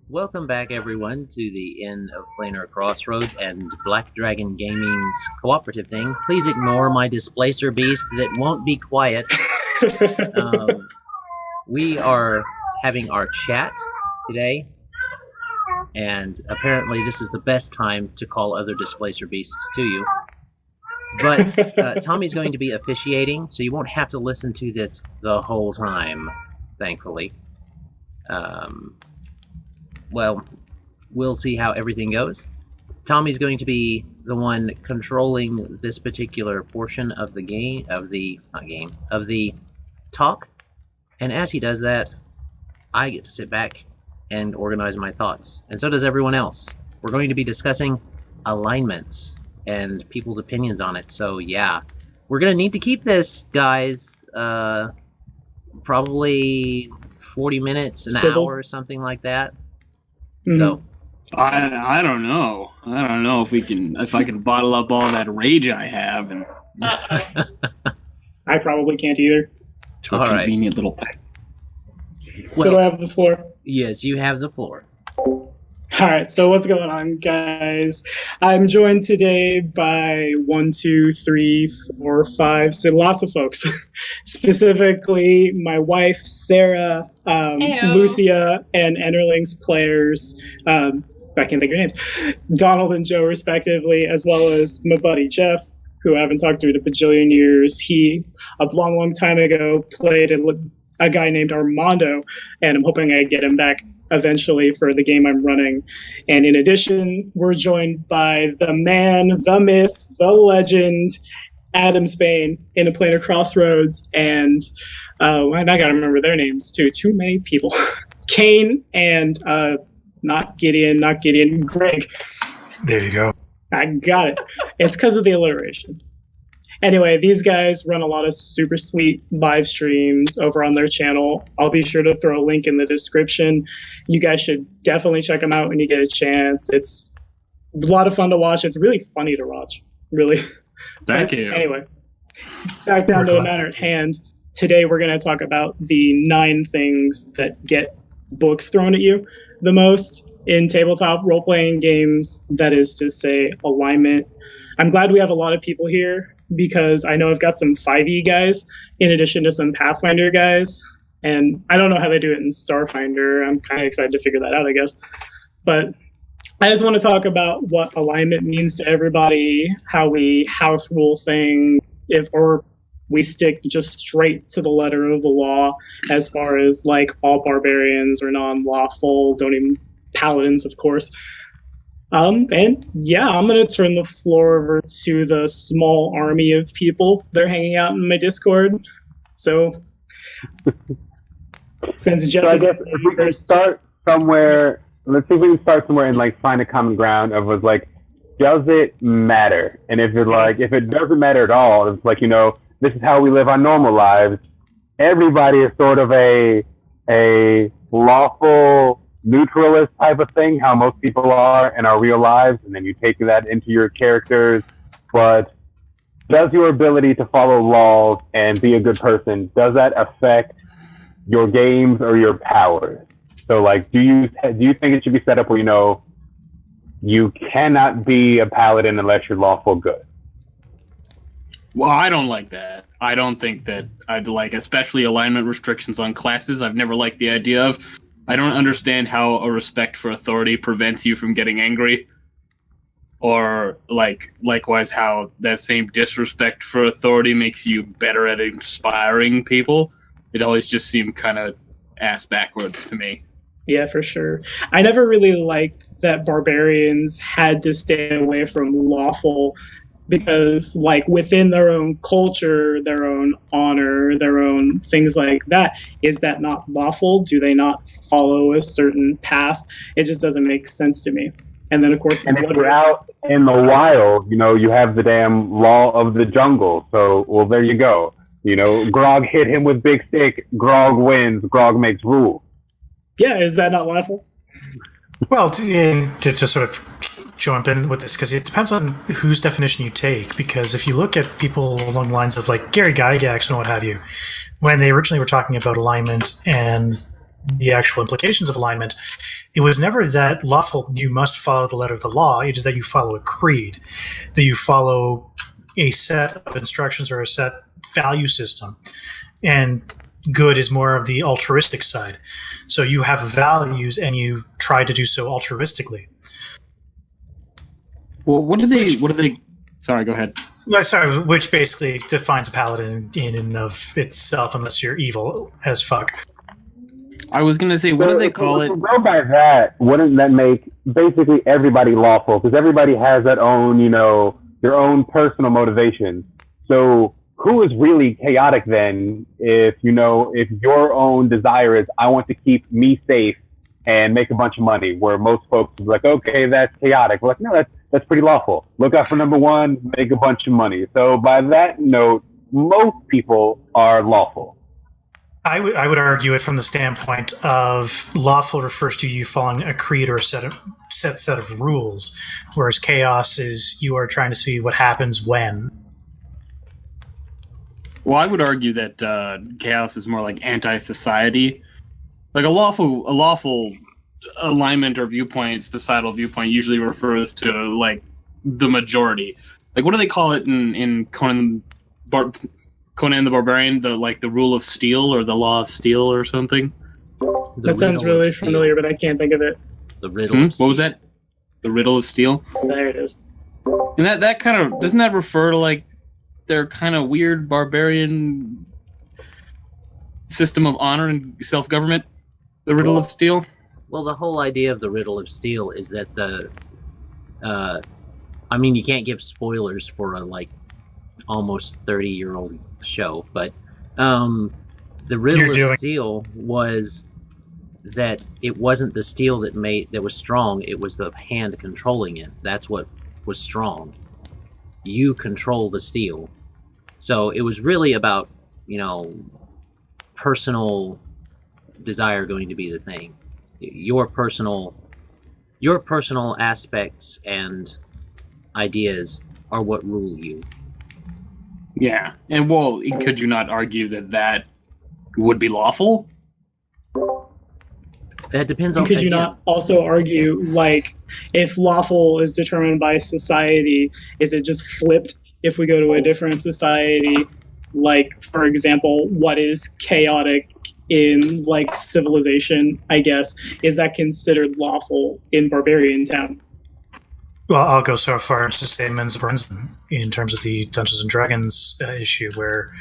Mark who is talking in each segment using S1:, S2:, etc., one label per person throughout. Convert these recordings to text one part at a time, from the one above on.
S1: Welcome back, everyone, to the end of Planar Crossroads and Black Dragon Gaming's cooperative thing. Please ignore my displacer beast that won't be quiet. We are having our chat today, and apparently this is the best time to call other displacer beasts to you. But Tommy's going to be officiating, so you won't have to listen to this the whole time, thankfully. Well, we'll see how everything goes. Tommy's going to be the one controlling this particular portion of the of the talk. And as he does that, I get to sit back and organize my thoughts. And so does everyone else. We're going to be discussing alignments and people's opinions on it. So yeah, we're going to need to keep this, guys, probably 40 minutes, an hour, or something like that. So
S2: I don't know. I don't know if I can bottle up all that rage I have and
S3: I probably can't either.
S2: To a convenient little pack.
S3: So do I have the floor?
S1: Yes, you have the floor.
S3: Alright, so what's going on, guys? I'm joined today by 1, 2, 3, 4, 5, so lots of folks. Specifically, my wife, Sarah, Lucia, and Enterling's players, I can't think of your names, Donald and Joe, respectively, as well as my buddy, Jeph, who I haven't talked to in a bajillion years. He, a long time ago, played a guy named Armando, and I'm hoping I get him back eventually for the game I'm running. And in addition, we're joined by the man, the myth, the legend, Adam Spain in a Planar Crossroads, and I gotta remember their names too. Too many people. Kane and not Gideon, Greg.
S4: There you go.
S3: I got it. It's because of the alliteration. Anyway, these guys run a lot of super sweet live streams over on their channel. I'll be sure to throw a link in the description. You guys should definitely check them out when you get a chance. It's a lot of fun to watch. It's really funny to watch, really.
S2: Thank you.
S3: Anyway, back down to the matter at hand. Today we're going to talk about the 9 things that get books thrown at you the most in tabletop role-playing games. That is to say, alignment. I'm glad we have a lot of people here, because I know I've got some 5e guys in addition to some Pathfinder guys, and I don't know how they do it in Starfinder. I'm kind of excited to figure that out, I guess. But I just want to talk about what alignment means to everybody, how we house rule thing, or we stick just straight to the letter of the law as far as like all barbarians are non-lawful, don't even paladins, of course. And yeah, I'm going to turn the floor over to the small army of people that are hanging out in my Discord. So, since Jeph
S5: I guess if we can start somewhere, let's see if we can start somewhere and like find a common ground of was like, does it matter? And if it doesn't matter at all, it's like, this is how we live our normal lives. Everybody is sort of a lawful neutralist type of thing, how most people are in our real lives, and then you take that into your characters. But does your ability to follow laws and be a good person, does that affect your games or your powers? So like, do you think it should be set up where you cannot be a paladin unless you're lawful good?
S2: Well, I don't like that. I don't think that I'd like, especially alignment restrictions on classes. I've never liked the idea of. I don't understand how a respect for authority prevents you from getting angry, or likewise how that same disrespect for authority makes you better at inspiring people. It always just seemed kind of ass backwards to me.
S3: Yeah, for sure. I never really liked that barbarians had to stay away from lawful, because like within their own culture, their own honor, their own things like that, is that not lawful? Do they not follow a certain path? It just doesn't make sense to me. And then of course,
S5: and if you're out in the wild, you have the damn law of the jungle. So, well, there you go. Grog hit him with big stick. Grog wins. Grog makes rules.
S3: Yeah, is that not lawful?
S4: Well, to sort of jump in with this, because it depends on whose definition you take, because if you look at people along the lines of like Gary Gygax and what have you, when they originally were talking about alignment and the actual implications of alignment, It was never that lawful you must follow the letter of the law. It is that you follow a creed, that you follow a set of instructions or a set value system. And good is more of the altruistic side. So you have values and you try to do so altruistically.
S2: Well, what do they? Sorry, go ahead.
S4: Sorry, which basically defines a paladin in and of itself, unless you're evil as fuck.
S2: I was gonna say, what do they call it?
S5: If you go by that, wouldn't that make basically everybody lawful? Because everybody has that own, their own personal motivation. So who is really chaotic then? If your own desire is, I want to keep me safe and make a bunch of money, where most folks are like, okay, that's chaotic. We're like, no, that's pretty lawful. Look out for number one, make a bunch of money. So by that note, most people are lawful.
S4: I would argue it from the standpoint of lawful refers to you following a creed or a set of rules, whereas chaos is you are trying to see what happens when.
S2: Well, I would argue that chaos is more like anti-society. Like a lawful alignment or viewpoint, societal viewpoint, usually refers to like the majority. Like, what do they call it in Conan the Barbarian? The rule of steel or the law of steel or something.
S3: That sounds really familiar, but I can't think of it.
S1: The riddle. Of steel.
S2: What was that? The riddle of steel.
S3: There it is.
S2: And that kind of doesn't that refer to like their kind of weird barbarian system of honor and self-government? The riddle of steel.
S1: Well, the whole idea of the riddle of steel is that you can't give spoilers for a almost 30-year-old show, but the riddle of steel was that it wasn't the steel that was strong, it was the hand controlling it. That's what was strong. You control the steel. So it was really about, personal desire going to be the thing. Your personal aspects and ideas are what rule you.
S2: Yeah, and well, could you not argue that would be lawful?
S1: That depends on.
S3: Could you not also argue, if lawful is determined by society, is it just flipped if we go to a different society? For example, what is chaotic in civilization, I guess, is that considered lawful in Barbarian Town?
S4: Well, I'll go so far as to say Men's Horizon in terms of the Dungeons and Dragons issue, where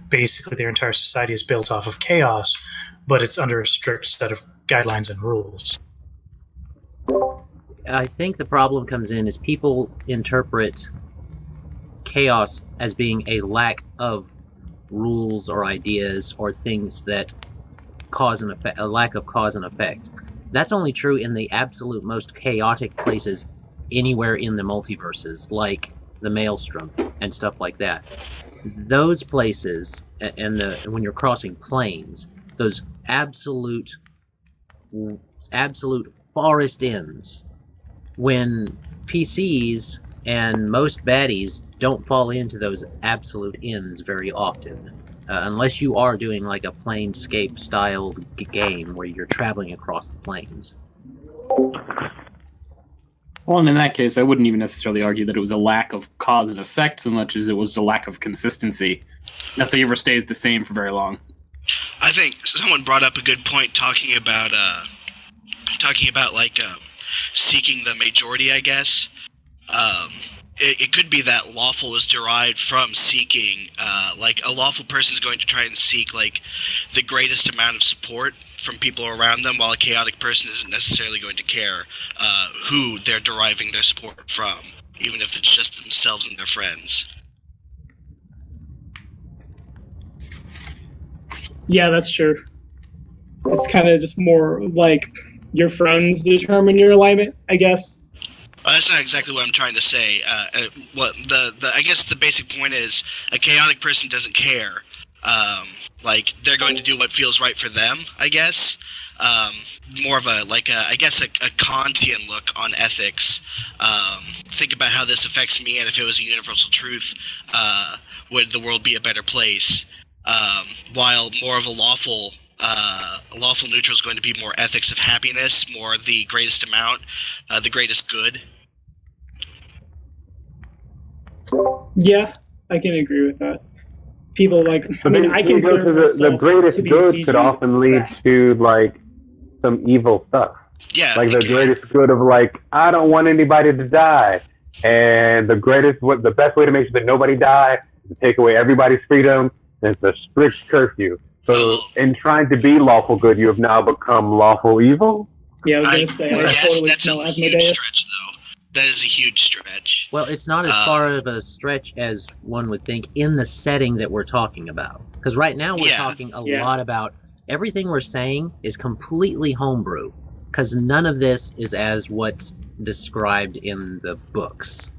S4: basically their entire society is built off of chaos, but it's under a strict set of guidelines and rules.
S1: I think the problem comes in is people interpret chaos as being a lack of rules or ideas or things that cause an effect, a lack of cause and effect. That's only true in the absolute most chaotic places anywhere in the multiverses, like the Maelstrom and stuff like that. Those places, and when you're crossing planes, those absolute forest ends, when PCs and most baddies don't fall into those absolute ends very often, unless you are doing a Planescape styled game where you're traveling across the plains.
S2: Well, and in that case, I wouldn't even necessarily argue that it was a lack of cause and effect so much as it was a lack of consistency. Nothing ever stays the same for very long.
S6: I think someone brought up a good point talking about seeking the majority, I guess. It could be that lawful is derived from seeking, a lawful person is going to try and seek the greatest amount of support from people around them, while a chaotic person isn't necessarily going to care who they're deriving their support from, even if it's just themselves and their friends.
S3: Yeah, that's true. It's kind of just more your friends determine your alignment, I guess.
S6: That's not exactly what I'm trying to say. I guess the basic point is a chaotic person doesn't care. They're going to do what feels right for them, I guess. More of a Kantian look on ethics. Think about how this affects me, and if it was a universal truth, would the world be a better place? While more of a lawful lawful neutral is going to be more ethics of happiness, more the greatest amount, the greatest good.
S3: Yeah, I can agree with that. People like,
S5: But then
S3: I
S5: you go
S3: consider
S5: to the
S3: myself
S5: greatest
S3: to be
S5: good
S3: CG
S5: could often lead
S3: back.
S5: to like some evil stuff.
S6: Yeah,
S5: Like the
S6: it could.
S5: greatest good of like, I don't want anybody to die. And the best way to make sure that nobody die is to take away everybody's freedom. It's a strict curfew. So in trying to be lawful good, you have now become lawful evil?
S3: Yeah, I was gonna say, I totally
S6: that's
S3: smell
S6: a huge
S3: Asmodeus.
S6: stretch, though. That is a huge stretch.
S1: Well, it's not as far of a stretch as one would think in the setting that we're talking about. Because right now we're talking a lot about everything we're saying is completely homebrew. Because none of this is as what's described in the books.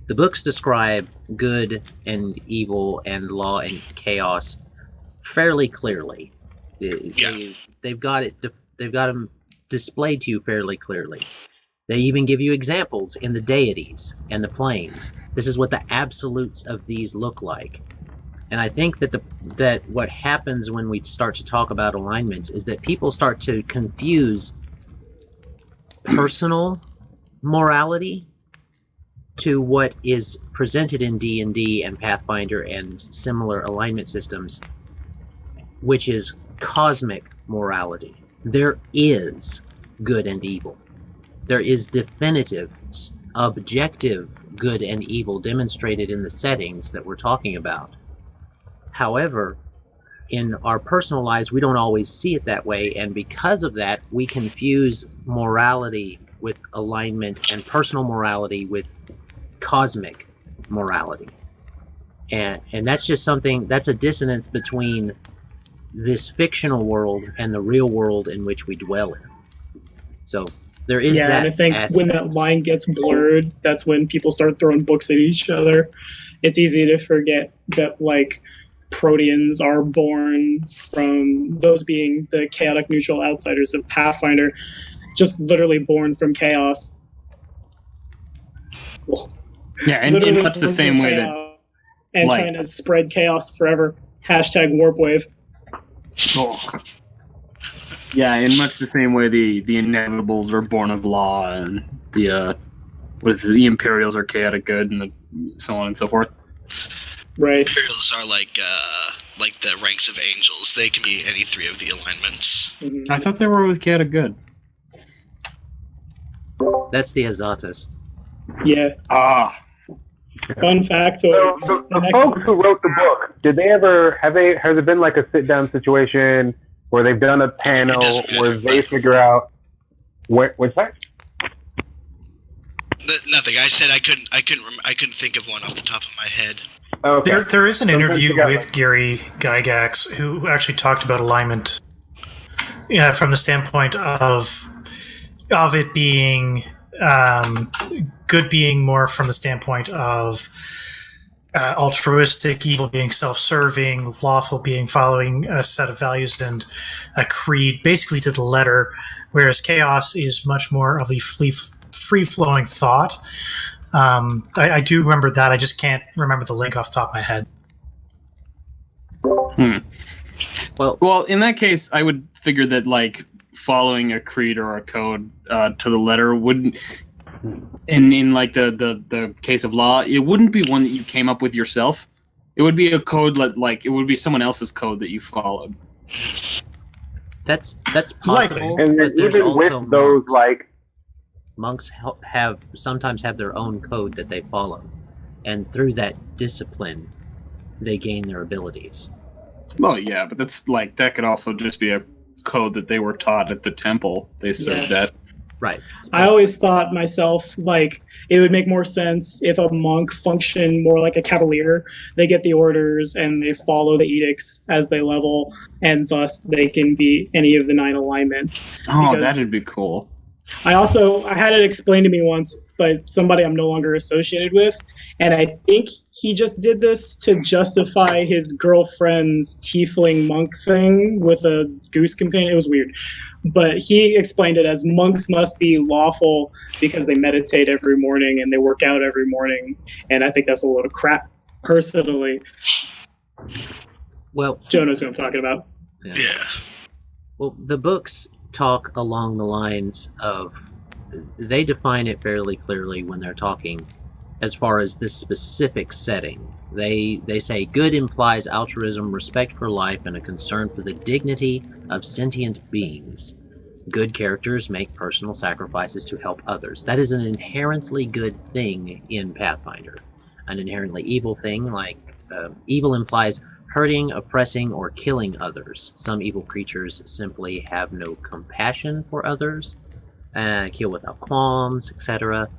S1: The books describe good and evil and law and chaos fairly clearly. They've got them displayed to you fairly clearly. They even give you examples in the deities and the planes. This is what the absolutes of these look like. And I think that what happens when we start to talk about alignments is that people start to confuse personal morality to what is presented in D&D and Pathfinder and similar alignment systems, which is cosmic morality. There is good and evil. There is definitive, objective good and evil demonstrated in the settings that we're talking about. However, in our personal lives, we don't always see it that way, and because of that, we confuse morality with alignment and personal morality with cosmic morality. And that's just something, that's a dissonance between this fictional world and the real world in which we dwell in. So there is that.
S3: And I think when that line gets blurred, that's when people start throwing books at each other. It's easy to forget that, like, Proteans are born from those being the chaotic neutral outsiders of Pathfinder, just literally born from chaos.
S2: Yeah, and in much the same way that...
S3: And trying to spread chaos forever. Hashtag warp wave.
S2: Oh. Yeah, in much the same way the Inevitables are born of law, and the Imperials are chaotic good, and so on and so forth.
S3: Right.
S6: Imperials are like the ranks of angels. They can be any three of the alignments.
S3: Mm-hmm.
S2: I thought they were always chaotic good.
S1: That's the Azatas.
S3: Yeah. Fun factoid.
S5: So the folks who wrote the book, did they ever has there been like a sit down situation where they've done a panel where they figure out what's that?
S6: Nothing. I said I couldn't think of one off the top of my head.
S4: Okay. There is an interview with Gary Gygax who actually talked about alignment from the standpoint of it being good being more from the standpoint of altruistic, evil being self-serving, lawful being following a set of values and a creed, basically to the letter, whereas chaos is much more of the free-flowing thought. I do remember that. I just can't remember the link off the top of my head.
S1: Well,
S2: in that case, I would figure that like following a creed or a code to the letter wouldn't, in like the case of law, it wouldn't be one that you came up with yourself. It would be a code like it would be someone else's code that you followed.
S1: That's possible.
S5: And
S1: but there's
S5: even
S1: also
S5: with those
S1: monks sometimes have their own code that they follow, and through that discipline, they gain their abilities.
S2: Well, yeah, but that's like that could also just be a code that they were taught at the temple they served at.
S1: Right.
S3: I always thought myself, like, it would make more sense if a monk functioned more like a cavalier. They get the orders and they follow the edicts as they level, and thus they can be any of the 9 alignments.
S2: Oh, that'd be cool.
S3: I had it explained to me once by somebody I'm no longer associated with, and I think he just did this to justify his girlfriend's tiefling monk thing with a goose companion. It was weird. But he explained it as monks must be lawful because they meditate every morning and they work out every morning, and I think that's a load of crap, personally.
S1: Well,
S3: Joe knows who I'm talking about.
S6: Yeah.
S1: Well, the books talk along the lines of, they define it fairly clearly when they're talking as far as this specific setting. They say good implies altruism, respect for life, and a concern for the dignity of sentient beings. Good characters make personal sacrifices to help others. That is an inherently good thing in Pathfinder. An inherently evil thing, like evil implies hurting, oppressing, or killing others. Some evil creatures simply have no compassion for others, kill without qualms, etc.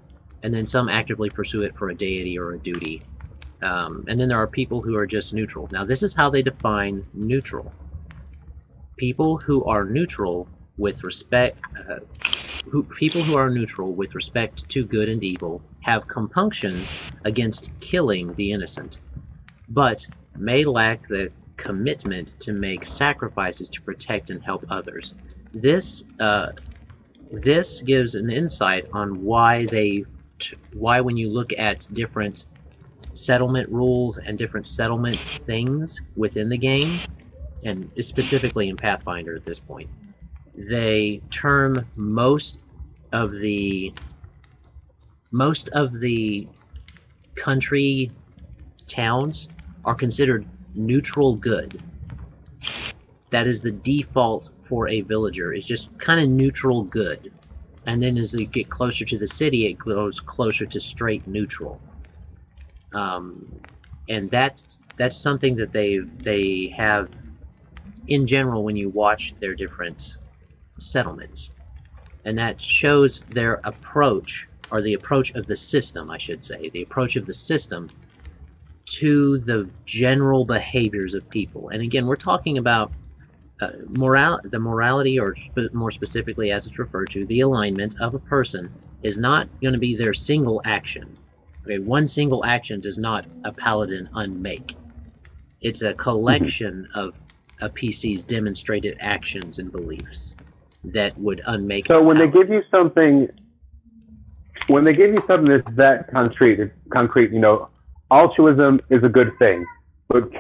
S1: And then some actively pursue it for a deity or a duty. And then there are people who are just neutral. Now, this is how they define neutral. People who are neutral with respect, people who are neutral with respect to good and evil have compunctions against killing the innocent, but may lack the commitment to make sacrifices to protect and help others. This gives an insight on why when you look at different settlement rules and different settlement things within the game, and specifically in Pathfinder at this point, they term most of the country towns are considered neutral good. That is the default for a villager. It's just kind of neutral good. And then as you get closer to the city, it goes closer to straight neutral. And that's something that they have in general when you watch their different settlements. And that shows their approach, or the approach of the system, I should say, the approach of the system to the general behaviors of people. And again, we're talking about the morality, or more specifically as it's referred to, the alignment of a person is not going to be their single action. Okay, one single action does not a paladin unmake. It's a collection of a PC's demonstrated actions and beliefs that would unmake.
S5: So when they give you something that's that concrete, you know, altruism is a good thing, but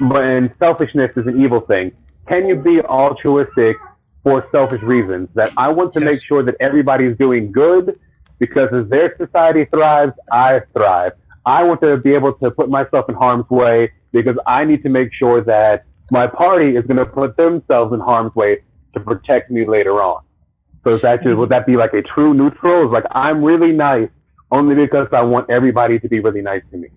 S5: when selfishness is an evil thing, can you be altruistic for selfish reasons? That I want to make sure that everybody's doing good, because as their society thrives, I thrive. I want to be able to put myself in harm's way because I need to make sure that my party is going to put themselves in harm's way to protect me later on. So is that would that be like a true neutral? It's like, I'm really nice only because I want everybody to be really nice to me.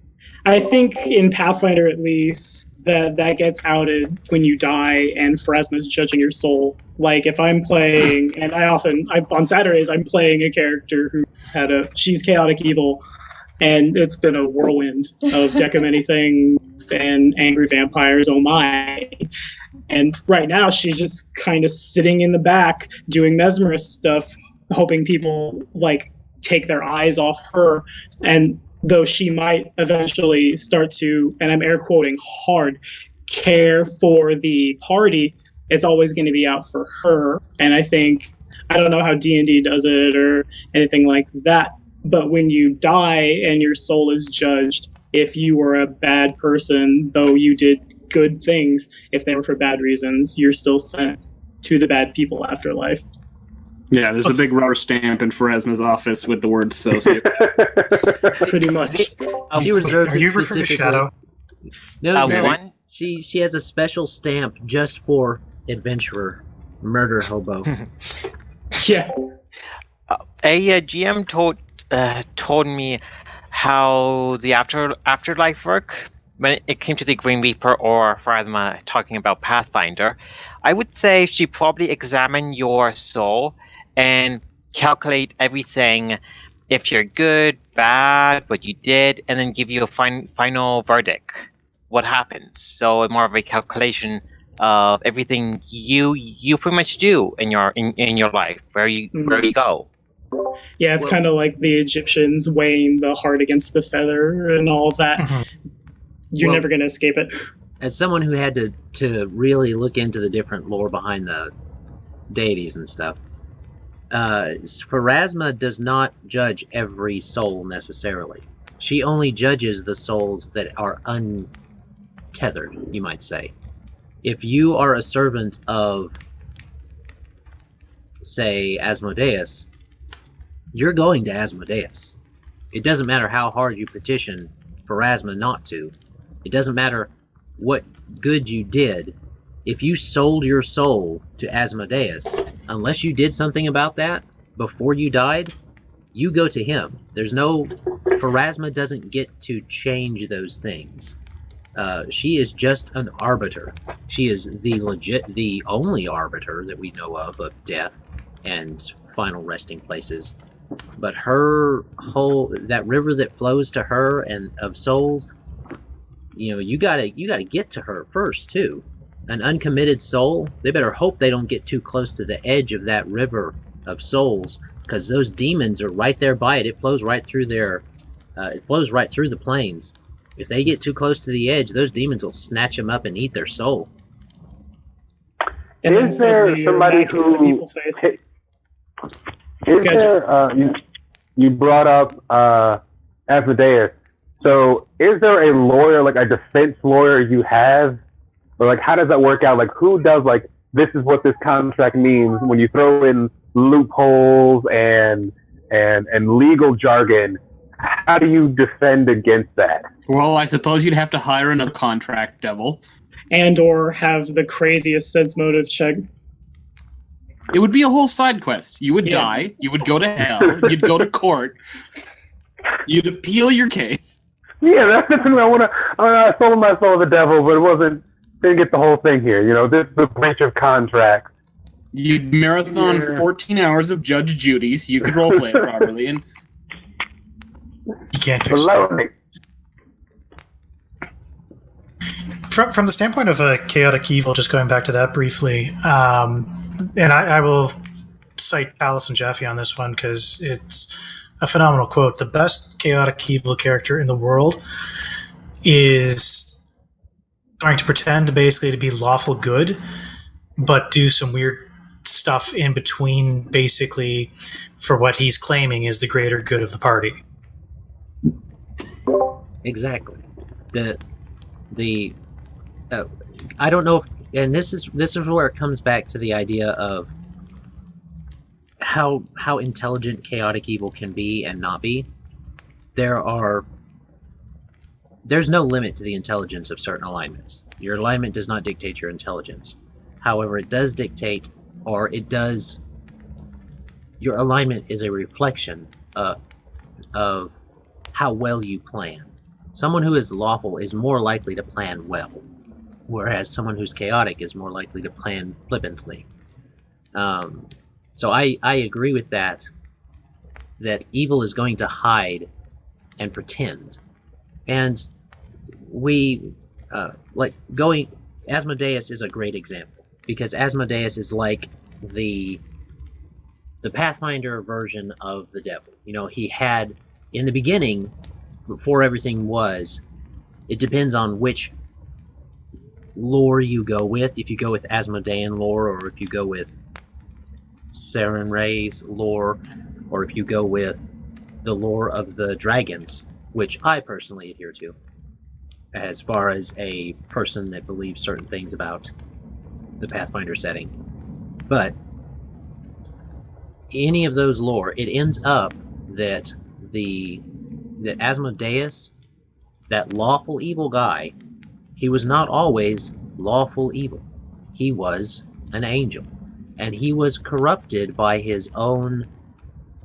S3: I think in Pathfinder, at least, that gets outed when you die and Pharasma's judging your soul. Like, if I'm playing, and on Saturdays, I'm playing a character she's chaotic evil, and it's been a whirlwind of deck of many things and angry vampires, oh my. And right now, she's just kind of sitting in the back doing mesmerist stuff, hoping people, like, take their eyes off her. And though she might eventually start to, and I'm air quoting hard, care for the party, it's always going to be out for her. And I don't know how D&D does it or anything like that, but when you die and your soul is judged, if you were a bad person, though you did good things, if they were for bad reasons, you're still sent to the bad people afterlife.
S2: Yeah, there's a big rubber stamp in Pharasma's office with the word sociopath.
S3: Pretty much.
S1: She reserves
S4: Are you referring to Shadow?
S1: No. She has a special stamp just for adventurer, murder hobo.
S3: Yeah.
S7: A GM told me how the afterlife work when it came to the Green Reaper or Pharasma talking about Pathfinder. I would say she probably examined your soul and calculate everything, if you're good, bad, what you did, and then give you a final verdict, what happens. So more of a calculation of everything you pretty much do in your life, where you go.
S3: Yeah, it's kind of like the Egyptians weighing the heart against the feather and all that.
S4: Mm-hmm.
S3: You're never going to escape it.
S1: As someone who had to really look into the different lore behind the deities and stuff, Pharasma does not judge every soul necessarily. She only judges the souls that are untethered, you might say. if you are a servant of, say, Asmodeus, you're going to Asmodeus. It doesn't matter how hard you petition for Asma not to. It doesn't matter what good you did. If you sold your soul to Asmodeus, unless you did something about that before you died, you go to him. There's no... Pharasma doesn't get to change those things. She is just an arbiter. She is the only arbiter that we know of death and final resting places. But her that river that flows to her and of souls, you gotta get to her first too. An uncommitted soul, they better hope they don't get too close to the edge of that river of souls, because those demons are right there by it. It flows right through it flows right through the plains. If they get too close to the edge, those demons will snatch them up and eat their soul.
S3: And
S5: is there somebody who... Is there... you brought up Asmodeus. So is there a lawyer, like a defense lawyer you have? Or like how does that work out? Like who does like, this is what this contract means when you throw in loopholes and legal jargon? How do you defend against that?
S2: Well, I suppose you'd have to hire a contract devil.
S3: And or have the craziest sense motive check.
S2: It would be a whole side quest. You would die. You would go to hell. You'd go to court. You'd appeal your case.
S5: Yeah, that's the thing. I sold my soul to the devil, but didn't get the whole thing here. This is a breach of contract.
S2: You'd marathon 14 hours of Judge Judy so you could roleplay it properly. And
S4: you can't fix it. From the standpoint of a chaotic evil, just going back to that briefly, and I will cite Palace and Jeffy on this one because it's a phenomenal quote. The best chaotic evil character in the world is going to pretend basically to be lawful good, but do some weird stuff in between, basically, for what he's claiming is the greater good of the party.
S1: Exactly. I don't know, and this is where it comes back to the idea of how intelligent chaotic evil can be and not be. There's no limit to the intelligence of certain alignments. Your alignment does not dictate your intelligence. However, it does dictate, your alignment is a reflection of how well you plan. Someone who is lawful is more likely to plan well, whereas someone who's chaotic is more likely to plan flippantly. So I agree with that evil is going to hide and pretend. And Asmodeus is a great example, because Asmodeus is like the Pathfinder version of the devil. He had, in the beginning, before everything was, it depends on which lore you go with. If you go with Asmodean lore, or if you go with Sarenrae's lore, or if you go with the lore of the dragons, which I personally adhere to, as far as a person that believes certain things about the Pathfinder setting. But any of those lore, it ends up that Asmodeus, that lawful evil guy, he was not always lawful evil. He was an angel. And he was corrupted by his own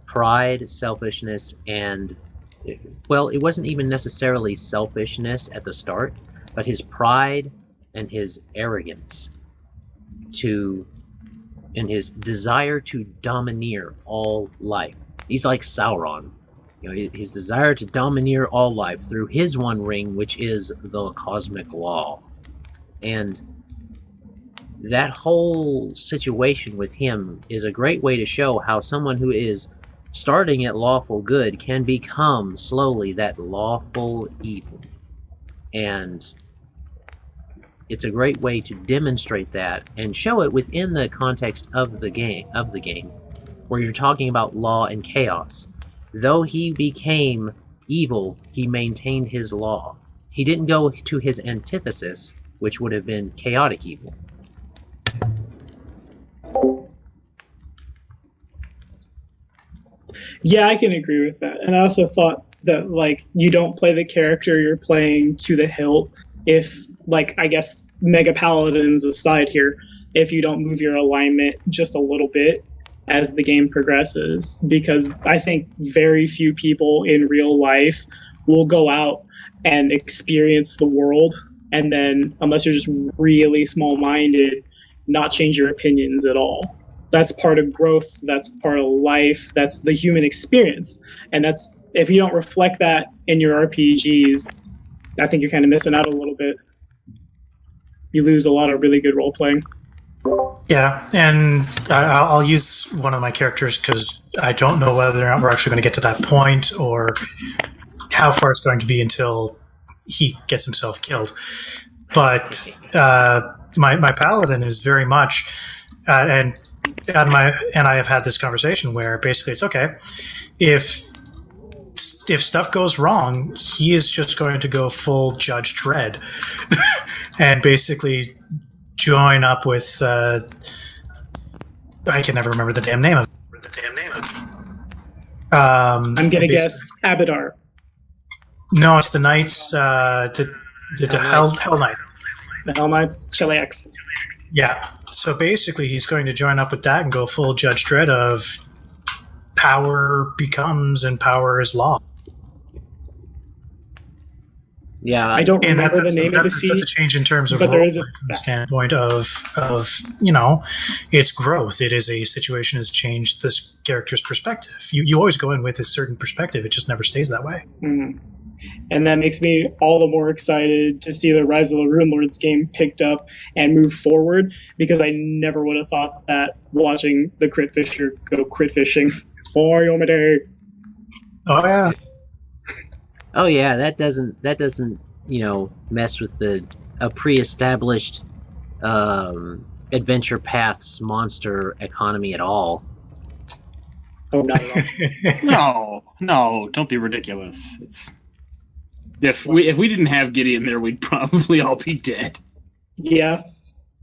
S1: pride, selfishness, and, well, it wasn't even necessarily selfishness at the start, but his pride and his arrogance and his desire to domineer all life. He's like Sauron. His desire to domineer all life through his one ring, which is the cosmic law. And that whole situation with him is a great way to show how someone who is starting at lawful good can become slowly that lawful evil. And it's a great way to demonstrate that and show it within the context of the game, where you're talking about law and chaos. Though he became evil, he maintained his law. He didn't go to his antithesis, which would have been chaotic evil.
S3: Yeah, I can agree with that. And I also thought that, like, you don't play the character you're playing to the hilt if, like, I guess Mega Paladins aside here, if you don't move your alignment just a little bit as the game progresses. Because I think very few people in real life will go out and experience the world and then, unless you're just really small-minded, not change your opinions at all. That's part of growth, that's part of life, that's the human experience. And that's, if you don't reflect that in your RPGs, I think you're kind of missing out a little bit. You lose a lot of really good role playing.
S4: Yeah, and I'll use one of my characters because I don't know whether or not we're actually going to get to that point or how far it's going to be until he gets himself killed. But my paladin is very much, and I have had this conversation where basically it's okay if stuff goes wrong, he is just going to go full Judge Dredd and basically join up with I can never remember the damn name of it.
S3: I'm gonna guess Abadar.
S4: No, it's the Knights, the Hell Knight.
S3: The Hell Knights, Chileax.
S4: Yeah. So basically, he's going to join up with that and go full Judge Dredd of power becomes and power is law.
S1: Yeah,
S3: I don't remember the name of the feat.
S4: That's a change in terms of
S3: but there is a
S4: standpoint of its growth. It is a situation has changed this character's perspective. You always go in with a certain perspective. It just never stays that way.
S3: Mm-hmm. And that makes me all the more excited to see the Rise of the Runelords game picked up and move forward, because I never would have thought that watching the Crit Fisher go crit fishing for Yomade.
S4: Oh yeah.
S1: Oh yeah, that doesn't mess with a pre-established adventure paths monster economy at all.
S3: Oh no.
S2: No, don't be ridiculous. If we didn't have Gideon there, we'd probably all be dead.
S3: Yeah.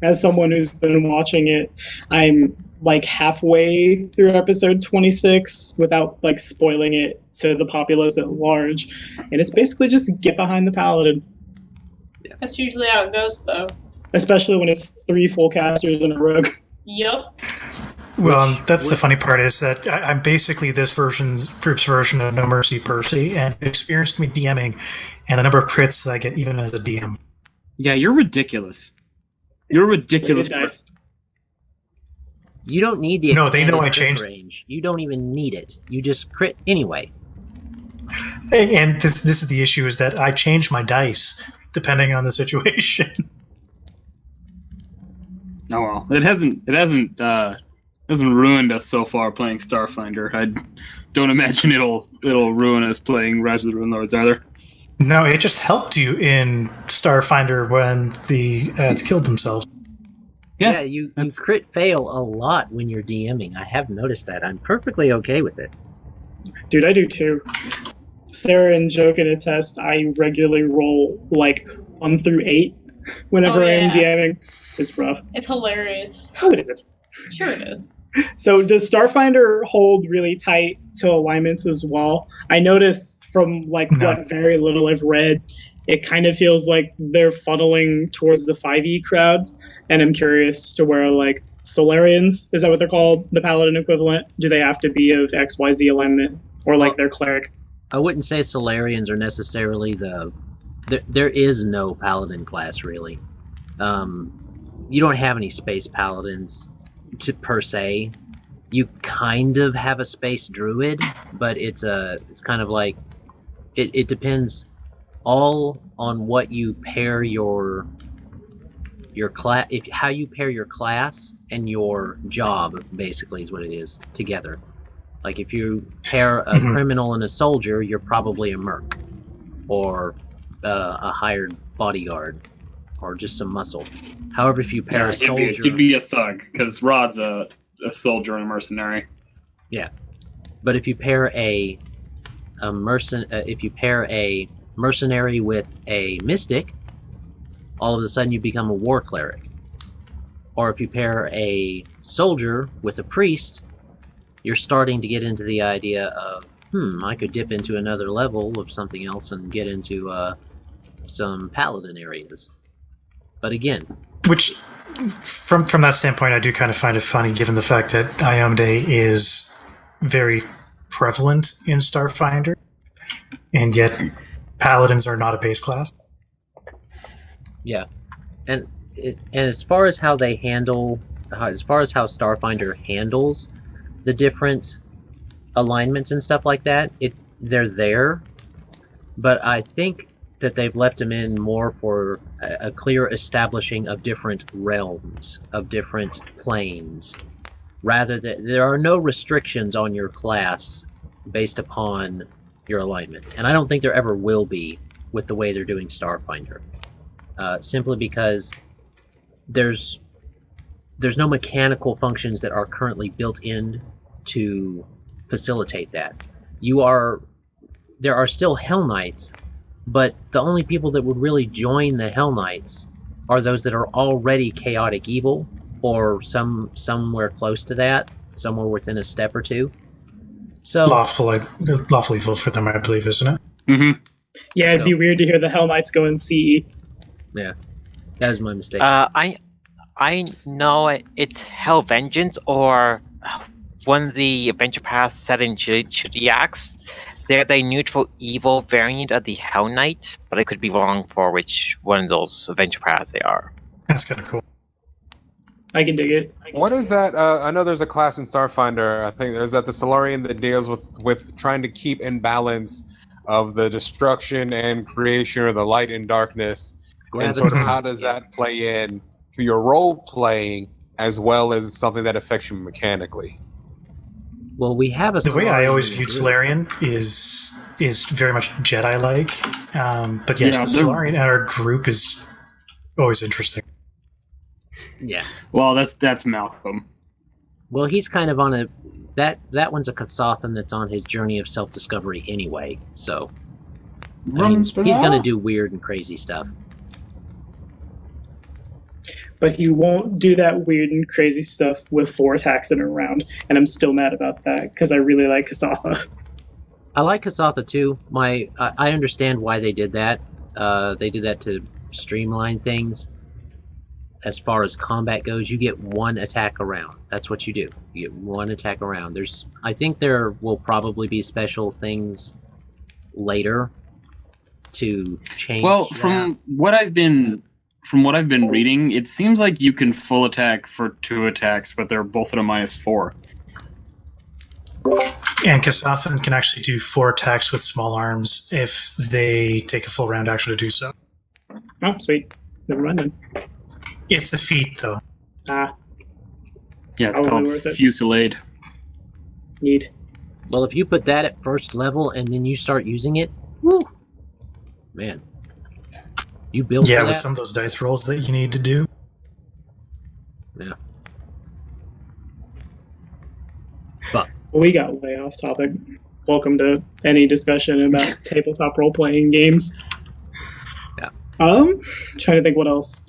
S3: As someone who's been watching it, I'm like halfway through episode 26 without like spoiling it to the populace at large. And it's basically just get behind the paladin.
S8: That's usually how it goes, though.
S3: Especially when it's 3 full casters in a rogue.
S8: Yep.
S4: Well, that's the funny part is that I'm basically this group's version of No Mercy Percy, and it experienced me DMing and the number of crits that I get even as a DM.
S2: Yeah, you're ridiculous. You're a ridiculous
S3: Nice.
S2: person.
S1: You don't need the
S4: No, they know
S1: expanded
S4: I
S1: crit
S4: changed-
S1: range. You don't even need it. You just crit anyway.
S4: And this is the issue is that I change my dice depending on the situation.
S2: Oh well, it hasn't ruined us so far playing Starfinder. I don't imagine it'll ruin us playing Rise of the Runelords either.
S4: No, it just helped you in Starfinder when the ads killed themselves.
S1: Yeah, you crit fail a lot when you're DMing. I have noticed that. I'm perfectly okay with it.
S3: Dude, I do too. Sarah and Joe can attest, I regularly roll like 1 through 8 whenever
S8: Oh,
S3: I am
S8: yeah.
S3: DMing. It's rough.
S8: It's hilarious.
S3: How is it?
S8: Sure it is.
S3: So does Starfinder hold really tight to alignments as well? I notice from like
S4: No.
S3: what very little I've read, it kind of feels like they're funneling towards the 5e crowd, and I'm curious to where like Solarians, is that what they're called? The Paladin equivalent? Do they have to be of XYZ alignment? Or like their cleric?
S1: I wouldn't say Solarians are necessarily there is no paladin class really. You don't have any space paladins per se. You kind of have a space druid, but it's kind of like it depends all on what you pair your class, how you pair your class and your job basically is what it is together. Like if you pair a criminal and a soldier, you're probably a merc or a hired bodyguard or just some muscle. However, if you pair a soldier,
S2: You'd be a thug because Rod's a soldier and a mercenary.
S1: Yeah, but if you pair a mercenary with a mystic, all of a sudden you become a war cleric. Or if you pair a soldier with a priest, you're starting to get into the idea of, I could dip into another level of something else and get into some paladin areas. But again...
S4: Which, from that standpoint, I do kind of find it funny, given the fact that Iomedae is very prevalent in Starfinder, and yet paladins are not a base class.
S1: Yeah, and as far as how they handle, as far as how Starfinder handles the different alignments and stuff like that, they're there, but I think that they've left them in more for a clear establishing of different realms, of different planes, rather than there are no restrictions on your class based upon your alignment, and I don't think there ever will be with the way they're doing Starfinder, simply because there's no mechanical functions that are currently built in to facilitate that. There are still Hell Knights, but the only people that would really join the Hell Knights are those that are already chaotic evil, or somewhere close to that, somewhere within a step or two. So
S4: lawful evil for them, I believe, isn't it?
S2: Mm-hmm.
S3: Yeah, it'd be weird to hear the Hell Knights go in CE.
S1: Yeah, that is my mistake.
S7: I know it's Hell Vengeance, or when the Adventure Pass set in Zodiacs, they're the neutral evil variant of the Hell Knight, but I could be wrong for which one of those Adventure Pass they are.
S4: That's kind of cool.
S3: I can dig it.
S9: What is that? I know there's a class in Starfinder. I think there's the Solarian that deals with trying to keep in balance of the destruction and creation, or the light and darkness, and sort of how does that play in to your role playing as well as something that affects you mechanically.
S1: Well, we have
S4: the way I always viewed Solarian is very much Jedi-like, but yes, the Solarian in our group is always interesting.
S1: Yeah.
S2: Well, that's Malcolm.
S1: Well, he's kind of on that one's a Kasathan that's on his journey of self-discovery anyway. So I mean, he's gonna do weird and crazy stuff.
S3: But he won't do that weird and crazy stuff with 4 attacks in a round, and I'm still mad about that because I really like Kasatha.
S1: I like Kasatha too. I understand why they did that. They did that to streamline things. As far as combat goes, you get 1 attack a round. That's what you do. You get 1 attack a round. I think there will probably be special things later to change.
S2: Well, from what I've been reading, it seems like you can full attack for 2 attacks, but they're both at a -4.
S4: And Kasathan can actually do 4 attacks with small arms if they take a full round action to do so.
S3: Oh, sweet. Never mind then.
S4: It's a feat, though.
S3: Ah.
S2: Yeah, it's called Fusillade.
S3: Neat.
S1: Well, if you put that at first level and then you start using it, woo, man. You build
S4: with some of those dice rolls that you need to do.
S1: Yeah. But
S3: we got way off topic. Welcome to any discussion about tabletop role-playing games.
S1: Yeah.
S3: Trying to think what else.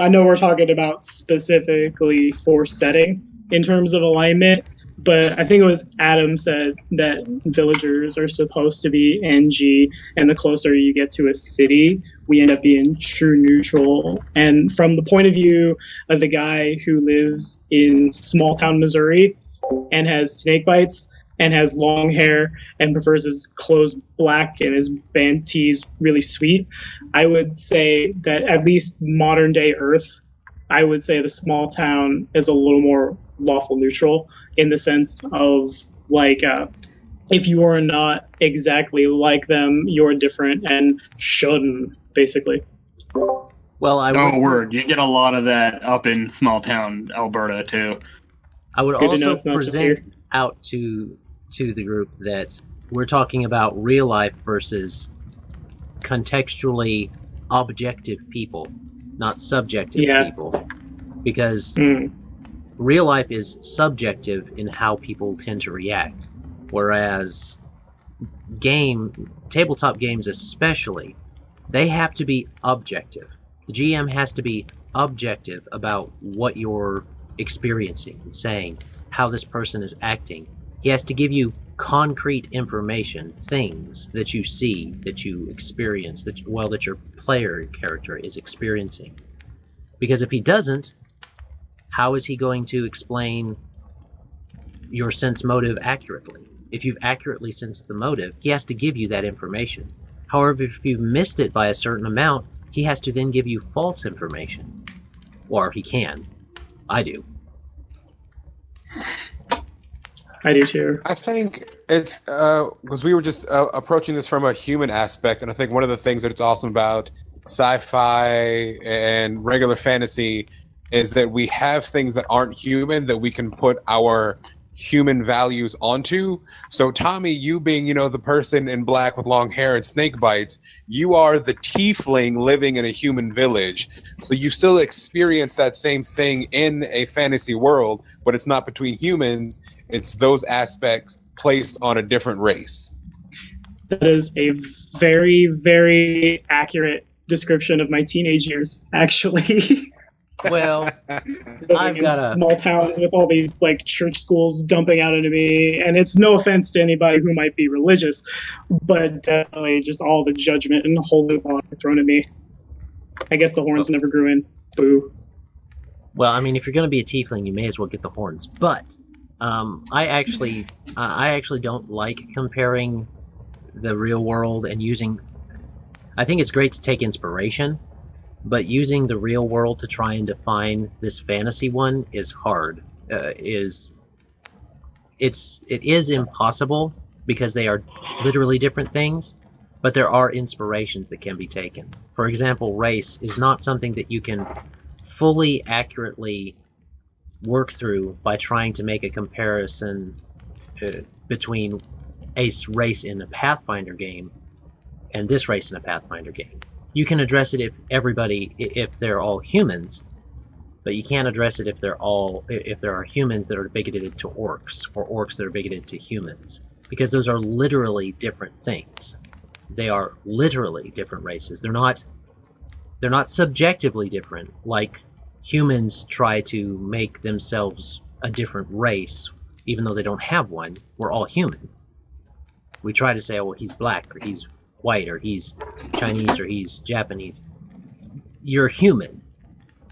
S3: I know we're talking about specifically for setting in terms of alignment, but I think it was Adam said that villagers are supposed to be NG, and the closer you get to a city, we end up being true neutral. And from the point of view of the guy who lives in small town Missouri and has snake bites and has long hair and prefers his clothes black and his band tees really sweet, I would say that at least modern day Earth, I would say the small town is a little more lawful neutral in the sense of like, if you are not exactly like them, you're different and shouldn't, basically.
S1: Well,
S2: word. You get a lot of that up in small town Alberta too.
S1: I would also present out to the group that we're talking about real life versus contextually objective people, not subjective people. Because real life is subjective in how people tend to react. Whereas tabletop games especially, they have to be objective. The GM has to be objective about what you're experiencing and saying, how this person is acting. He has to give you concrete information, things that you see, that you experience, that your player character is experiencing. Because if he doesn't, how is he going to explain your sense motive accurately? If you've accurately sensed the motive, he has to give you that information. However, if you've missed it by a certain amount, he has to then give you false information. Or he can. I do.
S3: I do too.
S9: I think it's because we were just approaching this from a human aspect, and I think one of the things that it's awesome about sci-fi and regular fantasy is that we have things that aren't human that we can put our human values onto. So Tommy, you being, the person in black with long hair and snake bites, you are the tiefling living in a human village. So you still experience that same thing in a fantasy world, but it's not between humans. It's those aspects placed on a different race.
S3: That is a very, very accurate description of my teenage years, actually.
S1: Well,
S3: Living in small towns with all these church schools dumping out into me, and it's no offense to anybody who might be religious, but definitely just all the judgment and holy water thrown at me. I guess the horns never grew in. Boo.
S1: Well, I mean, if you're going to be a tiefling, you may as well get the horns. But I actually don't like comparing the real world and using. I think it's great to take inspiration. But using the real world to try and define this fantasy one is hard. It is impossible because they are literally different things, but there are inspirations that can be taken. For example, race is not something that you can fully accurately work through by trying to make a comparison between a race in a Pathfinder game and this race in a Pathfinder game. You can address it if they're all humans, but you can't address it if there are humans that are bigoted to orcs or orcs that are bigoted to humans, because those are literally different things. They are literally different races. They're not subjectively different, like humans try to make themselves a different race, even though they don't have one. We're all human. We try to say, oh, well, he's black, or he's white, or he's Chinese, or he's Japanese. You're human.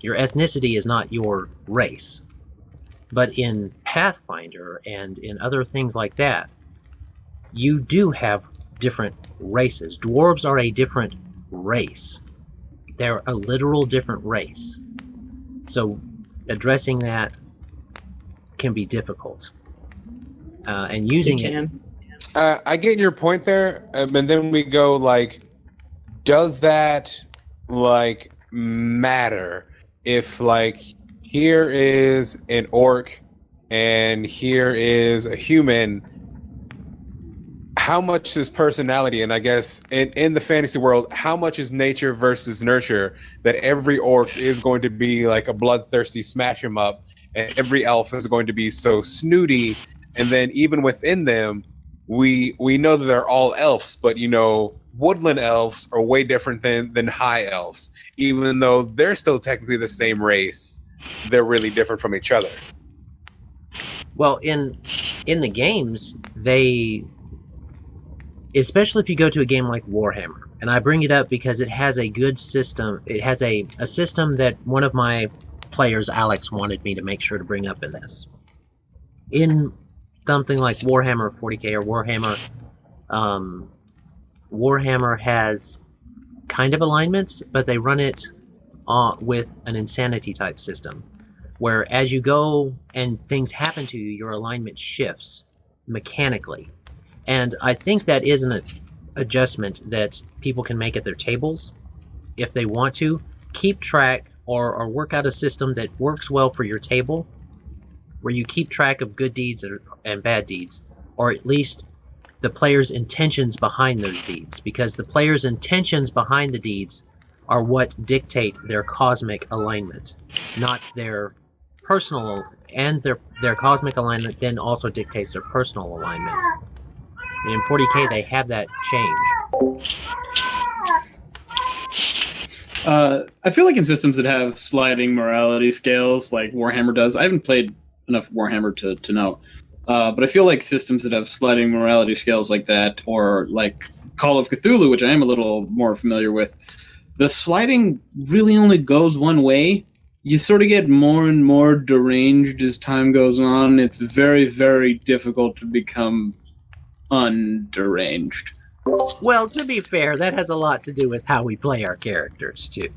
S1: Your ethnicity is not your race. But in Pathfinder and in other things like that, you do have different races. Dwarves are a different race. They're a literal different race. So addressing that can be difficult. And using it...
S9: I get your point there, and then we go does that matter if here is an orc and here is a human? How much is personality, and I guess in the fantasy world, how much is nature versus nurture? That every orc is going to be a bloodthirsty smash 'em up, and every elf is going to be so snooty, and then even within them, we know that they're all elves, but woodland elves are way different than high elves. Even though they're still technically the same race, they're really different from each other.
S1: Well, in the games, especially if you go to a game like Warhammer, and I bring it up because it has a good system. It has a system that one of my players, Alex, wanted me to make sure to bring up in this. In something like Warhammer 40k or Warhammer has kind of alignments, but they run it with an insanity type system, where as you go and things happen to you, your alignment shifts mechanically. And I think that is an adjustment that people can make at their tables if they want to. Keep track or work out a system that works well for your table, where you keep track of good deeds and bad deeds, or at least the player's intentions behind those deeds, because the player's intentions behind the deeds are what dictate their cosmic alignment, not their personal, and their cosmic alignment then also dictates their personal alignment. And in 40k they have that change.
S2: I feel like in systems that have sliding morality scales, like Warhammer does, I haven't played enough Warhammer to know. But I feel like systems that have sliding morality scales like that, or like Call of Cthulhu, which I am a little more familiar with, the sliding really only goes one way. You sort of get more and more deranged as time goes on. It's very, very difficult to become underanged.
S1: Well, to be fair, that has a lot to do with how we play our characters, too.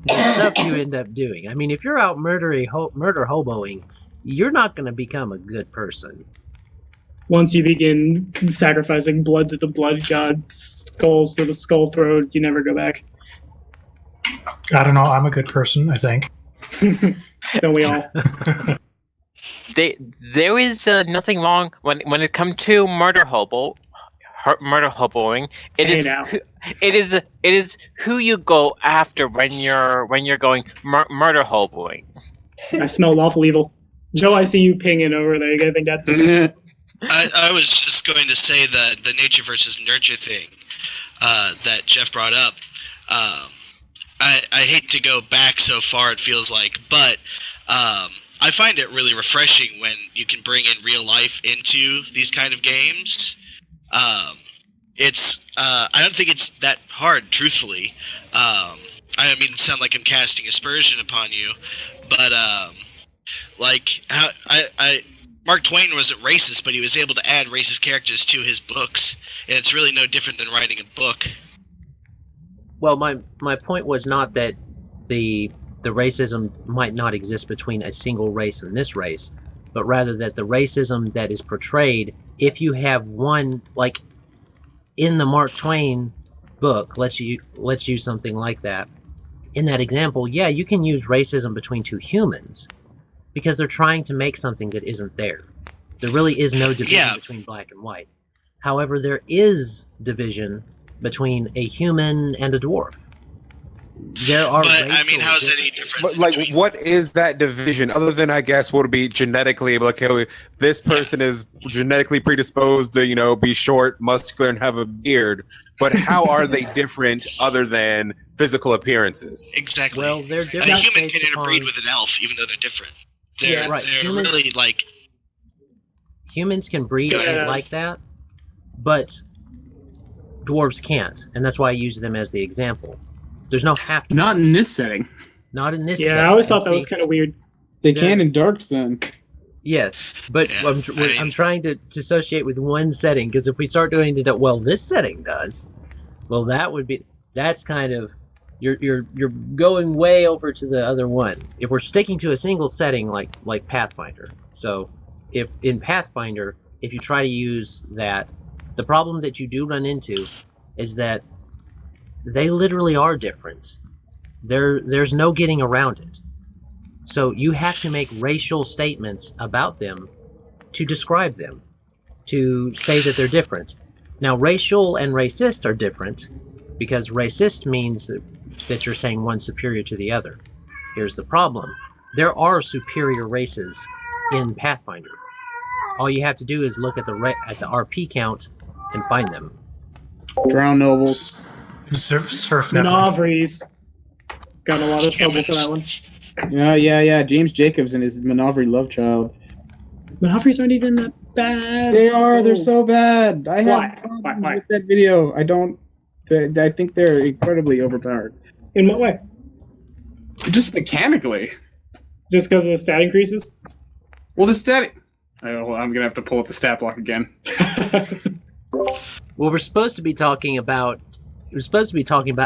S1: The stuff you end up doing. I mean, if you're out murder hoboing, you're not going to become a good person.
S3: Once you begin sacrificing blood to the blood god, skulls to the skull throat, you never go back.
S4: I don't know. I'm a good person, I think.
S3: Don't we all?
S7: There is nothing wrong when it comes to murder hoboing. It is who you go after when you're going murder hoboing.
S3: I smell lawful evil. Joe, I see you pinging over there. You got anything that?
S6: I was just going to say that the nature versus nurture thing that Jeph brought up. I hate to go back so far, it feels like, but I find it really refreshing when you can bring in real life into these kind of games. I don't think it's that hard, truthfully. I don't mean to sound like I'm casting aspersion upon you, but Mark Twain wasn't racist, but he was able to add racist characters to his books, and it's really no different than writing a book.
S1: Well, my point was not that the racism might not exist between a single race and this race, but rather that the racism that is portrayed, if you have one, like in the Mark Twain book, let's use something like that. In that example, yeah, you can use racism between two humans because they're trying to make something that isn't there. There really is no division between black and white. However, there is division between a human and a dwarf. There are.
S6: But I mean, how is that any different?
S9: But what is that division other than, I guess, would be genetically? Like, okay, this person is genetically predisposed to, be short, muscular, and have a beard. But how are they different other than physical appearances?
S6: Exactly.
S1: Well, they're different.
S6: A human can interbreed with an elf, even though they're different. They're really like
S1: humans can breed like that, but dwarves can't, and that's why I use them as the example. There's no have to.
S2: Not in this setting.
S1: Not in this.
S3: Yeah,
S1: setting.
S3: I always thought that was kind of weird.
S2: They can in Dark Sun.
S1: Yes, but I'm trying to associate with one setting, because if we start doing it, well, this setting does. Well, that's kind of you're going way over to the other one. If we're sticking to a single setting like Pathfinder, so if in Pathfinder, if you try to use that, the problem that you do run into is that they literally are different. There's no getting around it. So you have to make racial statements about them to describe them, to say that they're different. Now, racial and racist are different, because racist means that you're saying one's superior to the other. Here's the problem. There are superior races in Pathfinder. All you have to do is look at the RP count and find them.
S2: Drow nobles.
S4: Surf
S3: Manavris. Got in a lot of trouble for that one.
S2: Yeah. James Jacobs and his Manavri love child.
S3: Manavris aren't even that bad.
S2: They are. They're so bad. I have
S3: Why?
S2: with that video. I think they're incredibly overpowered.
S3: In what way?
S2: Just mechanically.
S3: Just because of the stat increases?
S2: Well, the stat. I'm gonna have to pull up the stat block again.
S1: Well, we're supposed to be talking about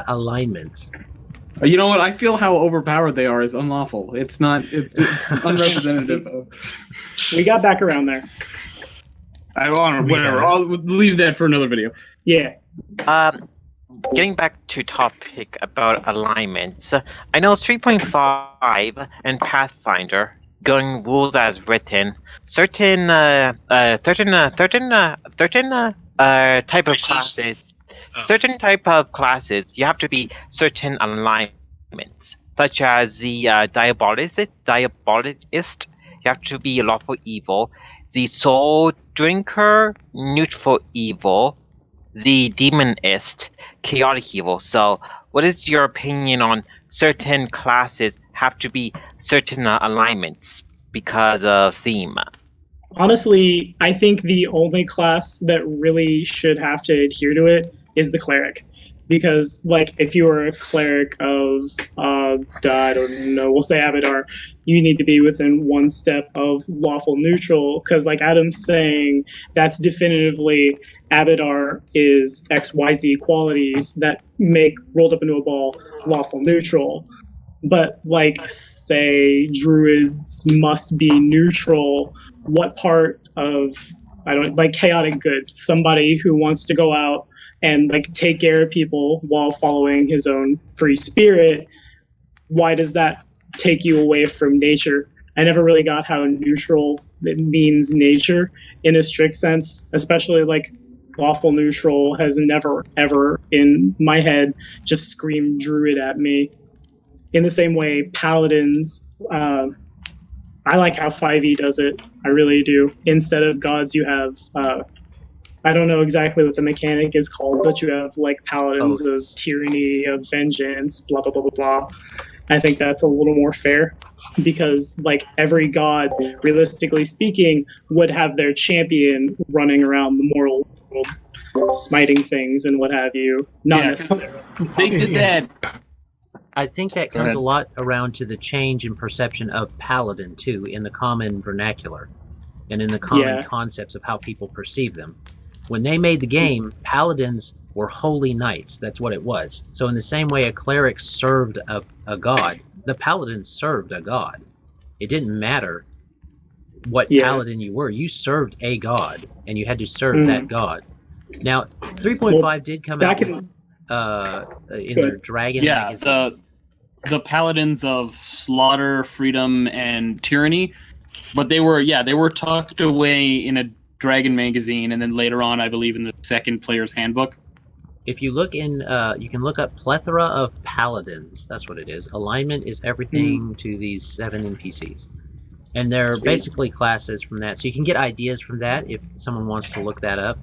S1: alignments.
S2: You know what? I feel how overpowered they are is unlawful. It's not. It's unrepresentative of.
S3: We got back around there.
S2: Whatever. I'll leave that for another video.
S3: Yeah.
S7: Getting back to topic about alignments, I know 3.5 and Pathfinder going rules as written. Certain type of classes. Certain type of classes, you have to be certain alignments, such as the diabolist, you have to be lawful evil, the soul drinker, neutral evil, the demonist, chaotic evil. So, what is your opinion on certain classes have to be certain alignments because of theme?
S3: Honestly, I think the only class that really should have to adhere to it is the cleric. Because, like, if you are a cleric of, I don't know, we'll say Abadar, you need to be within one step of lawful neutral. Because, like Adam's saying, that's definitively Abadar is XYZ qualities that make rolled up into a ball lawful neutral. But, like, say, druids must be neutral. What part of, chaotic good? Somebody who wants to go out and, like, take care of people while following his own free spirit. Why does that take you away from nature? I never really got how neutral it means nature in a strict sense, especially, like, lawful neutral has never, ever in my head just screamed druid at me. In the same way, paladins, I like how 5e does it. I really do. Instead of gods, you have, I don't know exactly what the mechanic is called, but you have, like, paladins of tyranny, of vengeance, blah, blah, blah, blah, blah. I think that's a little more fair because, like, every god, realistically speaking, would have their champion running around the mortal world, smiting things and what have you. Not necessarily.
S2: They did that.
S1: I think that comes a lot around to the change in perception of paladin, too, in the common vernacular and in the common concepts of how people perceive them. When they made the game, paladins were holy knights. That's what it was. So in the same way a cleric served a god, the paladin served a god. It didn't matter what paladin you were. You served a god, and you had to serve that god. Now, 3.5 did come out with, in their Dragon magazine.
S2: The paladins of slaughter, freedom, and tyranny, but they were tucked away in a Dragon magazine, and then later on, I believe, in the second player's handbook.
S1: If you look in, you can look up plethora of paladins. That's what it is. Alignment is everything to these 7 NPCs, and they're basically classes from that. So you can get ideas from that if someone wants to look that up.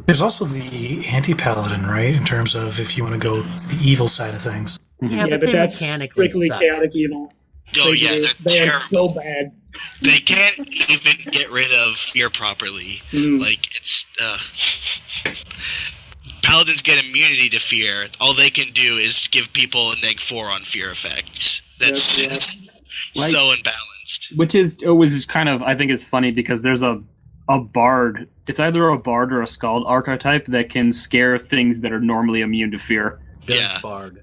S4: There's also the anti-paladin, right? In terms of if you want to go the evil side of things.
S3: Yeah, but that's strictly chaotic evil.
S6: Oh yeah,
S3: they're so bad.
S6: They can't even get rid of fear properly. Like it's paladins get immunity to fear. All they can do is give people a -4 on fear effects. That's just so unbalanced.
S2: Which is kind of, I think it's funny because there's a bard. It's either a bard or a skald archetype that can scare things that are normally immune to fear.
S1: Bard.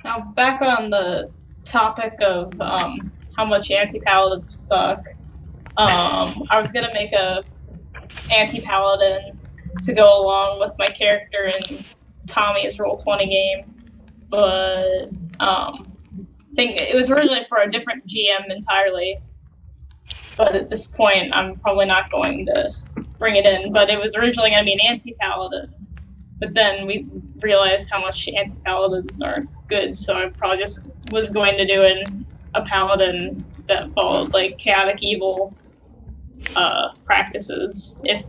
S8: Now, back on the topic of how much anti-paladins suck, I was going to make a anti-paladin to go along with my character in Tommy's Roll20 game, but I think it was originally for a different GM entirely, but at this point I'm probably not going to bring it in, but it was originally going to be an anti-paladin. But then we realized how much anti-paladins are good, so I probably just was going to do a paladin that followed, like, chaotic evil practices, if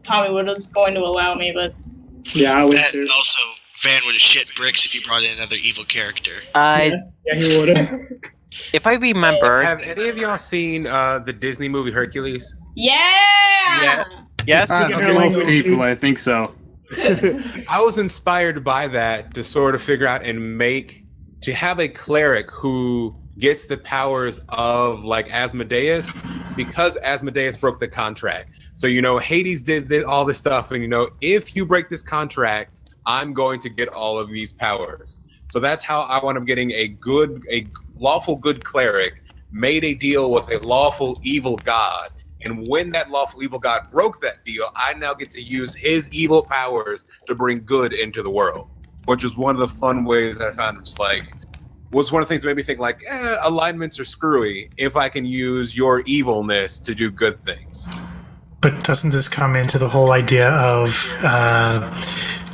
S8: Tommy was going to allow me, but...
S3: Yeah, I was too.
S6: Also, Van would have shit bricks if you brought in another evil character.
S3: Yeah, he would have.
S7: If I remember...
S9: Have any of y'all seen the Disney movie Hercules?
S8: Yeah!
S7: Yes?
S2: Most people, I think so.
S9: I was inspired by that to sort of figure out and to have a cleric who gets the powers of, like, Asmodeus, because Asmodeus broke the contract. So, Hades did all this stuff, and, if you break this contract, I'm going to get all of these powers. So that's how I wound up getting a lawful good cleric, made a deal with a lawful evil god. And when that lawful evil god broke that deal, I now get to use his evil powers to bring good into the world, which was one of the fun ways that I found. Was one of the things that made me think, like, alignments are screwy if I can use your evilness to do good things.
S4: But doesn't this come into the whole idea of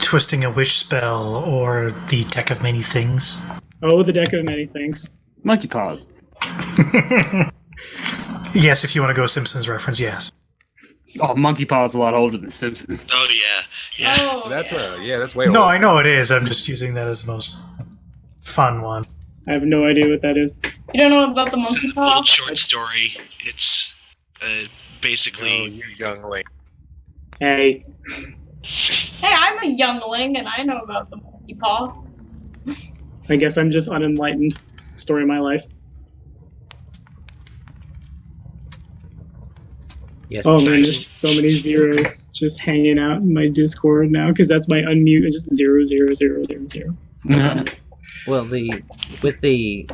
S4: twisting a wish spell or the deck of many things?
S3: Oh, the deck of many things.
S2: Monkey paws.
S4: Yes, if you want to go Simpsons reference, yes.
S2: Oh, Monkey Paw is a lot older than Simpsons.
S6: Oh yeah.
S8: Oh,
S9: That's
S8: yeah.
S9: that's way
S4: No,
S9: old.
S4: I know it is. I'm just using that as the most fun one.
S3: I have no idea what that is.
S8: You don't know about the monkey paw?
S6: Old short story. It's basically.
S9: Oh, you youngling.
S3: Hey,
S8: Hey, I'm a youngling and I know about the monkey paw.
S3: I guess I'm just unenlightened. Story of my life.
S1: Yes.
S3: Oh man, there's so many zeros just hanging out in my Discord now because that's my unmute. It's just 0, 0, 0, 0, 0.
S1: Well, with the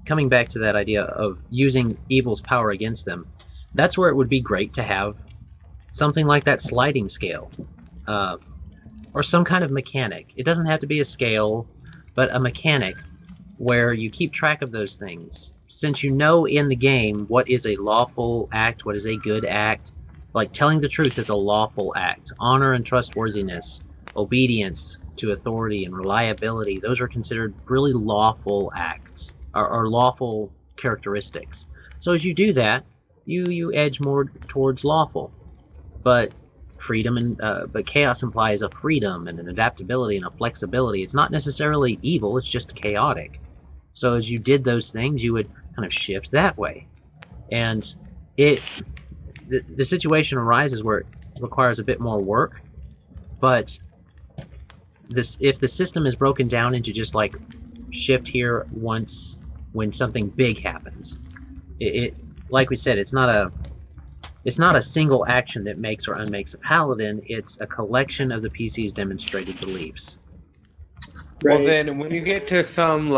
S1: coming back to that idea of using evil's power against them, that's where it would be great to have something like that sliding scale, or some kind of mechanic. It doesn't have to be a scale, but a mechanic where you keep track of those things. Since you know in the game what is a lawful act, what is a good act, like telling the truth is a lawful act. Honor and trustworthiness, obedience to authority and reliability, those are considered really lawful acts, or lawful characteristics. So as you do that, you edge more towards lawful. But freedom and but chaos implies a freedom and an adaptability and a flexibility. It's not necessarily evil, it's just chaotic. So as you did those things, you would kind of shift that way. And the situation arises where it requires a bit more work, but if the system is broken down into just like shift here once when something big happens, it like we said, it's not a single action that makes or unmakes a paladin. It's a collection of the PC's demonstrated beliefs.
S3: Right.
S9: Well, then, when you get to some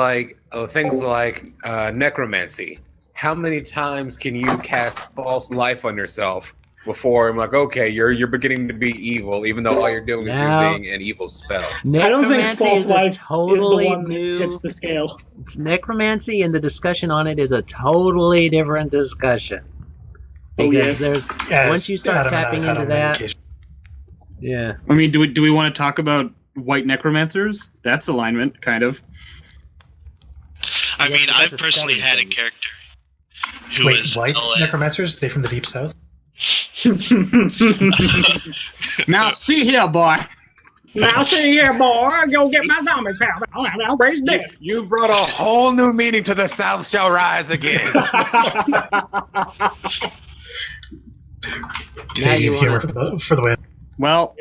S9: things like necromancy, how many times can you cast false life on yourself before I'm like, okay, you're beginning to be evil, even though all you're doing is using an evil spell?
S3: I don't think
S1: Necromancy
S3: false
S1: is a
S3: life is the
S1: totally
S3: one that
S1: new-
S3: tips the scale.
S1: Necromancy and the discussion on it is a totally different discussion.
S3: Oh,
S1: Because
S3: yeah.
S1: there's
S4: Yes,
S1: once you start
S4: Adam and I
S1: tapping
S4: have had
S1: into
S4: on many
S1: that,
S4: occasions.
S2: I mean, do we want to talk about white necromancers? That's alignment, kind of.
S6: I
S1: Yes,
S6: mean,
S1: but that's
S6: I've
S1: a
S6: personally
S1: spelling
S6: had a
S1: thing.
S6: character who
S4: Wait,
S6: was
S4: white
S6: LA.
S4: necromancers? They from the deep south?
S2: Now, see here, boy.
S3: Now see here, boy, go get my zombies found. I'll raise dead.
S9: You brought a whole new meaning to the South shall rise again.
S1: Now you
S4: Canadian humor
S1: wanna-
S4: for the win.
S2: Well,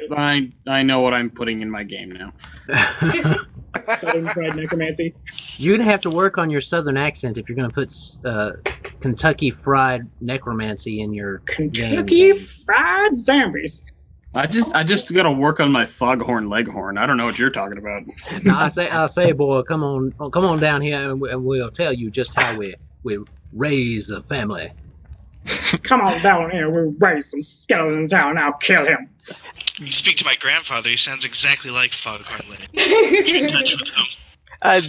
S2: I know what I'm putting in my game now.
S3: Southern fried necromancy.
S1: you're gonna have to work on your southern accent if you're gonna put Kentucky Fried Necromancy in your
S3: Kentucky
S1: game.
S3: fried zombies.
S2: I just gotta work on my foghorn leghorn. I don't know what you're talking about.
S1: No, I say, boy, come on down here, and we'll tell you just how we raise a family.
S3: Come on down here, we'll raise some skeletons out and I'll kill him.
S6: You speak to my grandfather. He sounds exactly like Foghorn Leghorn. Get in touch with him.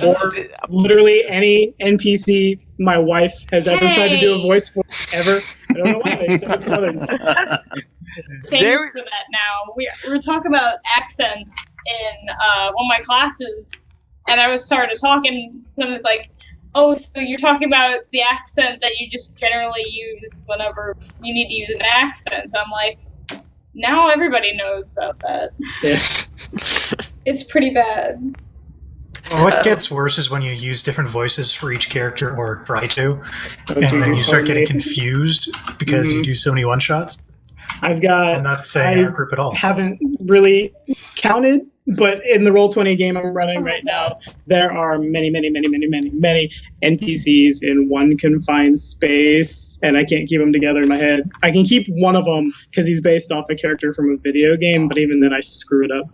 S3: Or literally any NPC my wife has ever tried to do a voice for ever. I don't know why they said Southern.
S8: Famous for that now. We're talking about accents in one of my classes, and I was started talking. Someone's like, "Oh, so you're talking about the accent that you just generally use whenever you need to use an accent?" I'm like, now everybody knows about that.
S3: Yeah.
S8: It's pretty bad.
S4: What gets worse is when you use different voices for each character, or try to, and then you start getting confused because you do so many one-shots.
S3: I've got.
S4: I'm not saying
S3: I
S4: our group at all.
S3: haven't really counted, but in the Roll20 game I'm running right now, there are many NPCs in one confined space, and I can't keep them together in my head. I can keep one of them because he's based off a character from a video game, but even then I screw it up.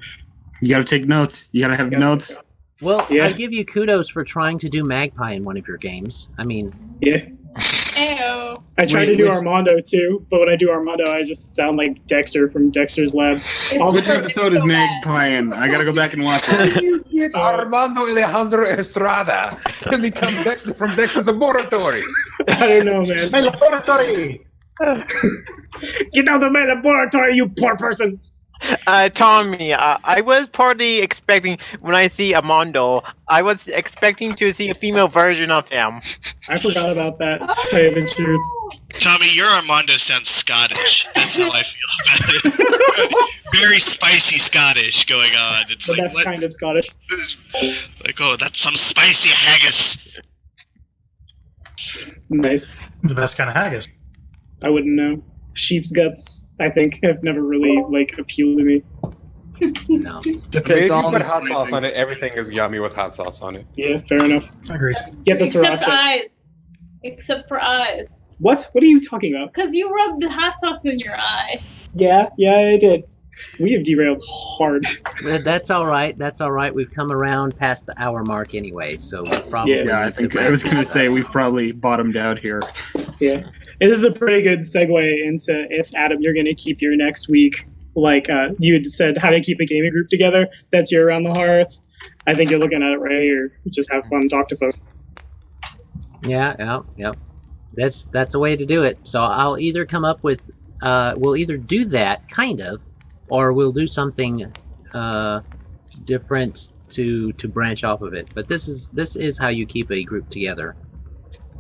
S2: You gotta take notes. You gotta have notes.
S1: Well,
S3: Yeah.
S1: I give you kudos for trying to do Magpie in one of your games. I mean,
S3: Yeah.
S8: Ayo.
S3: I tried to
S2: Wait,
S3: do
S2: which-
S3: Armando too, but when I do Armando, I just sound like Dexter from Dexter's Lab.
S8: It's
S2: Which
S8: so-
S2: episode
S8: it's
S2: is
S8: so
S2: Meg
S8: bad.
S2: playing? I gotta go back and watch it.
S9: You get Armando Alejandro Estrada and become Dexter from Dexter's Laboratory.
S3: I don't know, man.
S4: My laboratory!
S3: Get out of my laboratory, you poor person!
S7: Tommy, I was partly expecting, when I see Armando, I was expecting to see a female version of him.
S3: I forgot about that, to tell you the truth.
S6: Tommy, your Armando sounds Scottish. That's how I feel about it. Very spicy Scottish going on. It's
S3: The
S6: like
S3: best
S6: what?
S3: kind of Scottish.
S6: Like, oh, that's some spicy haggis.
S3: Nice.
S4: The best kind of haggis.
S3: I wouldn't know. Sheep's guts, I think, have never really appealed to me.
S1: No.
S9: I mean, if
S2: Depends
S9: you
S2: on
S9: put
S2: the
S9: hot sauce
S2: flavor.
S9: on it, everything is yummy with hot sauce on it.
S3: Yeah, fair enough.
S4: Agreed.
S3: Get the
S8: Except
S3: sriracha.
S8: eyes. Except for eyes.
S3: What? What are you talking about?
S8: Because you rubbed the hot sauce in your eye.
S3: Yeah, I did. We have derailed hard.
S1: That's all right. That's all right. We've come around past the hour mark anyway, so we probably
S2: Yeah, I
S1: need
S2: think
S1: to
S2: I was
S1: wrap
S2: going to
S1: this
S2: say
S1: up.
S2: we've probably bottomed out here.
S3: Yeah. And this is a pretty good segue into if, Adam, you're going to keep your next week, like you had said, how to keep a gaming group together. That's your Around the Hearth. I think you're looking at it right here. Just have fun, talk to folks.
S1: Yeah. That's a way to do it. So I'll either come up with, we'll either do that kind of, or we'll do something different to branch off of it. But this is how you keep a group together.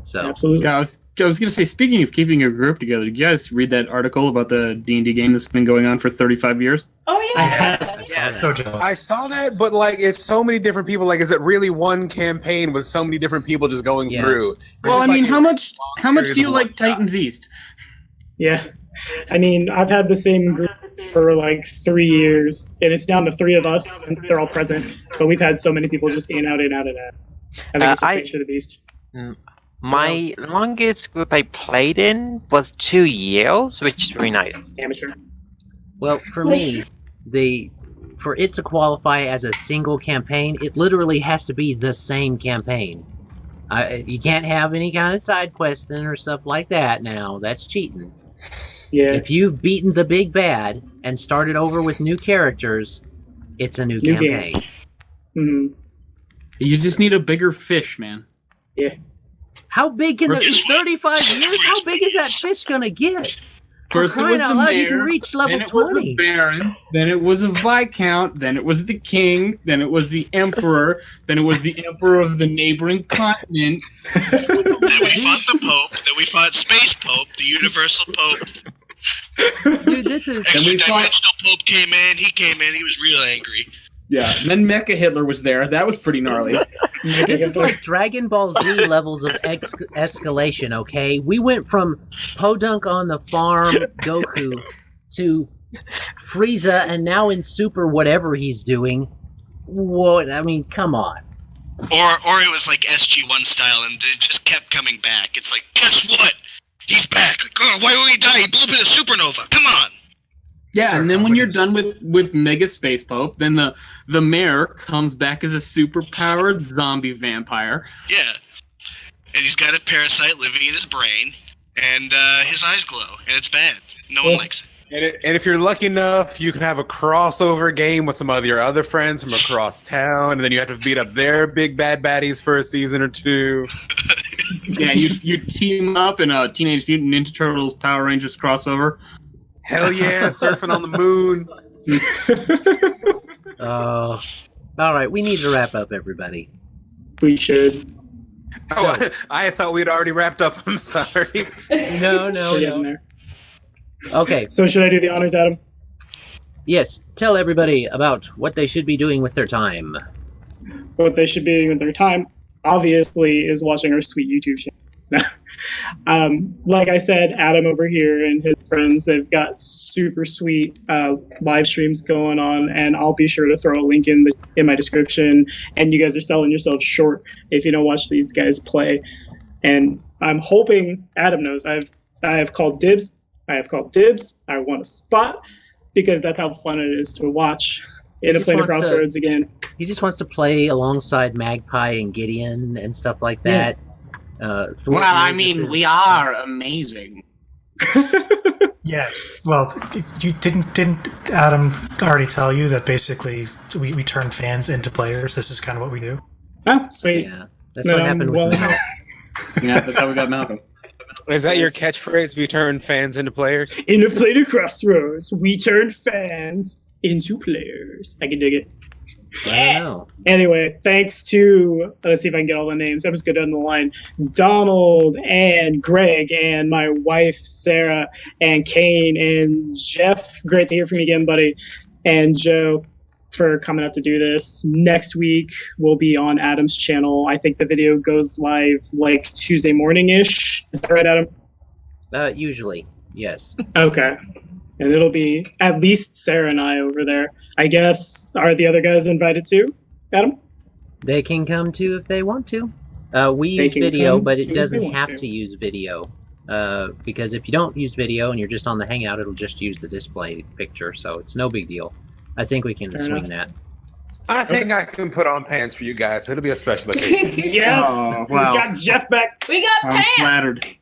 S1: So
S3: Absolutely.
S2: Yeah, I was going to say, speaking of keeping a group together, did you guys read that article about the D&D game that's been going on for 35 years?
S8: Oh
S3: I
S8: yeah.
S3: have.
S4: So jealous.
S9: I saw that, but like, it's so many different people. Like, is it really one campaign with so many different people just going
S1: Yeah.
S9: through?
S2: Well,
S9: Or
S2: I
S9: just,
S2: mean,
S9: like,
S2: how much
S9: series
S2: do you
S9: of
S2: like
S9: one shot?
S2: Titans East?
S3: Yeah. I mean, I've had the same group for like 3 years, and it's down to 3 of us, and they're all present. But we've had so many people just in, out, in, out, in, out. I think it's just
S7: I-
S3: nature of the beast.
S7: My longest group I played in was 2 years, which is really nice.
S3: Amateur.
S1: well, for me, for it to qualify as a single campaign, it literally has to be the same campaign. You can't have any kind of side questing or stuff like that now. That's cheating.
S3: Yeah.
S1: If you've beaten the big bad and started over with new characters, it's a new
S3: New
S1: campaign.
S3: Mhm.
S2: You just need a bigger fish, man.
S1: How big can
S6: We're
S1: the
S6: just
S1: 35 years? How big is that fish gonna get?
S2: First it
S1: Crying
S2: was
S1: out
S2: the
S1: loud, you can
S2: mayor,
S1: reach
S2: then
S1: level
S2: it was a
S1: 20.
S2: baron, then it was a viscount, then it was the king, then it was the emperor, then it was the emperor of the neighboring continent.
S6: Then we fought the Pope. Then we fought Space Pope, the Universal Pope.
S1: Dude, this is
S2: Then we
S6: Extra
S2: fought-
S6: dimensional Pope came in. He came in. He was real angry.
S2: Yeah, and then Mecha Hitler was there. That was pretty gnarly.
S1: this is like Dragon Ball Z levels of escalation. Okay, we went from Podunk on the farm Goku to Frieza, and now in Super whatever he's doing. What? I mean, come on.
S6: Or it was like SG-1 style, and it just kept coming back. It's like, guess what? He's back. Like, oh, why would he die? He blew up in a supernova. Come on.
S2: Yeah,
S4: Sir,
S2: and then when you're
S4: companies.
S2: done with Mega Space Pope, then the mayor comes back as a super-powered zombie vampire.
S6: Yeah. And he's got a parasite living in his brain, and his eyes glow, and it's bad. No one likes it.
S9: And if you're lucky enough, you can have a crossover game with some of your other friends from across town, and then you have to beat up their big bad baddies for a season or two.
S2: Yeah, you team up in a Teenage Mutant Ninja Turtles Power Rangers crossover.
S9: Hell yeah, surfing on the moon.
S1: All right, we need to wrap up, everybody.
S3: We should.
S9: Oh, I thought we'd already wrapped up. I'm sorry.
S1: No.
S3: We're getting there.
S1: Okay,
S3: So should I do the honors, Adam?
S1: yes. Tell everybody about what they should be doing with their time.
S3: What they should be doing with their time, obviously, is watching our sweet YouTube channel. Like I said, Adam over here and his friends, they've got super sweet live streams going on, and I'll be sure to throw a link in my description. And you guys are selling yourselves short if you don't watch these guys play. And I'm hoping Adam knows I have called dibs. I want a spot because that's how fun it is to watch in a
S1: Just
S3: Planar
S1: wants to-
S3: Crossroads again.
S1: He just wants to play alongside Magpie and Gideon and stuff like
S3: Yeah.
S1: that.
S2: Well, I mean, we are amazing.
S4: Yes. Well, you didn't Adam already tell you that basically we turn fans into players? This is kind of what we do.
S3: Ah, sweet.
S1: Yeah, that's what happened with
S3: well,
S1: Mel.
S2: Yeah, that's how we got Malcolm.
S9: Is that your catchphrase? We turn fans into players?
S3: In a Planar Crossroads, we turn fans into players. I can dig it.
S1: I don't know.
S3: Anyway, thanks to, let's see if I can get all the names. I was good on the line. Donald and Greg and my wife, Sarah, and Kane and Jeph. Great to hear from you again, buddy. And Joe for coming out to do this. Next week, we'll be on Adam's channel. I think the video goes live like Tuesday morning-ish. Is that right, Adam?
S1: Usually, yes.
S3: Okay. And it'll be at least Sarah and I over there. I guess, are the other guys invited too, Adam?
S1: They can come too if they want to. We
S3: They
S1: use
S3: can
S1: video,
S3: come
S1: but
S3: too
S1: it
S3: if
S1: doesn't
S3: they want
S1: have
S3: to.
S1: to use video. Because if you don't use video and you're just on the Hangout, it'll just use the display picture, so it's no big deal. I think we can
S3: Fair
S1: swing
S3: enough.
S1: that.
S9: I think I can put on pants for you guys. It'll be a special occasion.
S3: Yes!
S2: Oh, wow.
S3: We got Jeph back.
S8: We got
S2: I'm
S8: pants.
S2: flattered.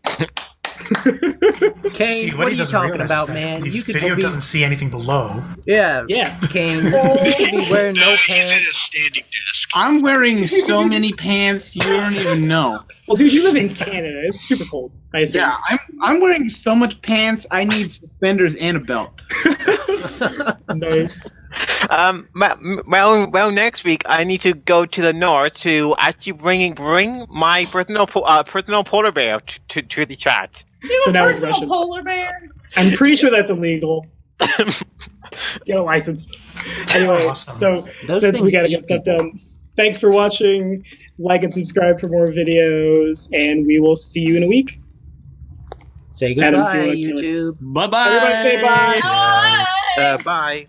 S1: Kane,
S4: See,
S1: what are
S4: he
S1: you
S4: doesn't
S1: talking
S4: realize
S1: about,
S4: is that
S1: man?
S4: the
S1: You could
S4: video
S1: be...
S4: doesn't see anything below.
S1: Yeah,
S3: Yeah.
S1: Kane, you could be wearing no
S6: He's in his
S1: pants.
S6: standing desk.
S2: I'm wearing so many pants you don't even know.
S3: Well, dude, you live in Canada. It's super cold, I assume.
S2: Yeah, I'm wearing so much pants. I need suspenders and a belt.
S3: Nice.
S7: Well, next week I need to go to the north to actually bring my personal polar bear to the chat.
S8: You
S3: So
S8: have a
S3: now it's
S8: personal
S3: Russian.
S8: polar bear.
S3: I'm pretty sure that's illegal. Get a license. Anyway,
S4: Awesome.
S3: so
S1: Those
S3: since we
S1: things
S3: gotta
S1: eat
S3: get stuff
S1: people.
S3: done, thanks for watching. Like and subscribe for more videos, and we will see you in a week.
S1: Say
S3: Adam,
S1: goodbye,
S3: if you wanna kill it.
S1: YouTube.
S2: Bye bye.
S3: Everybody say bye.
S8: Bye.
S7: Bye.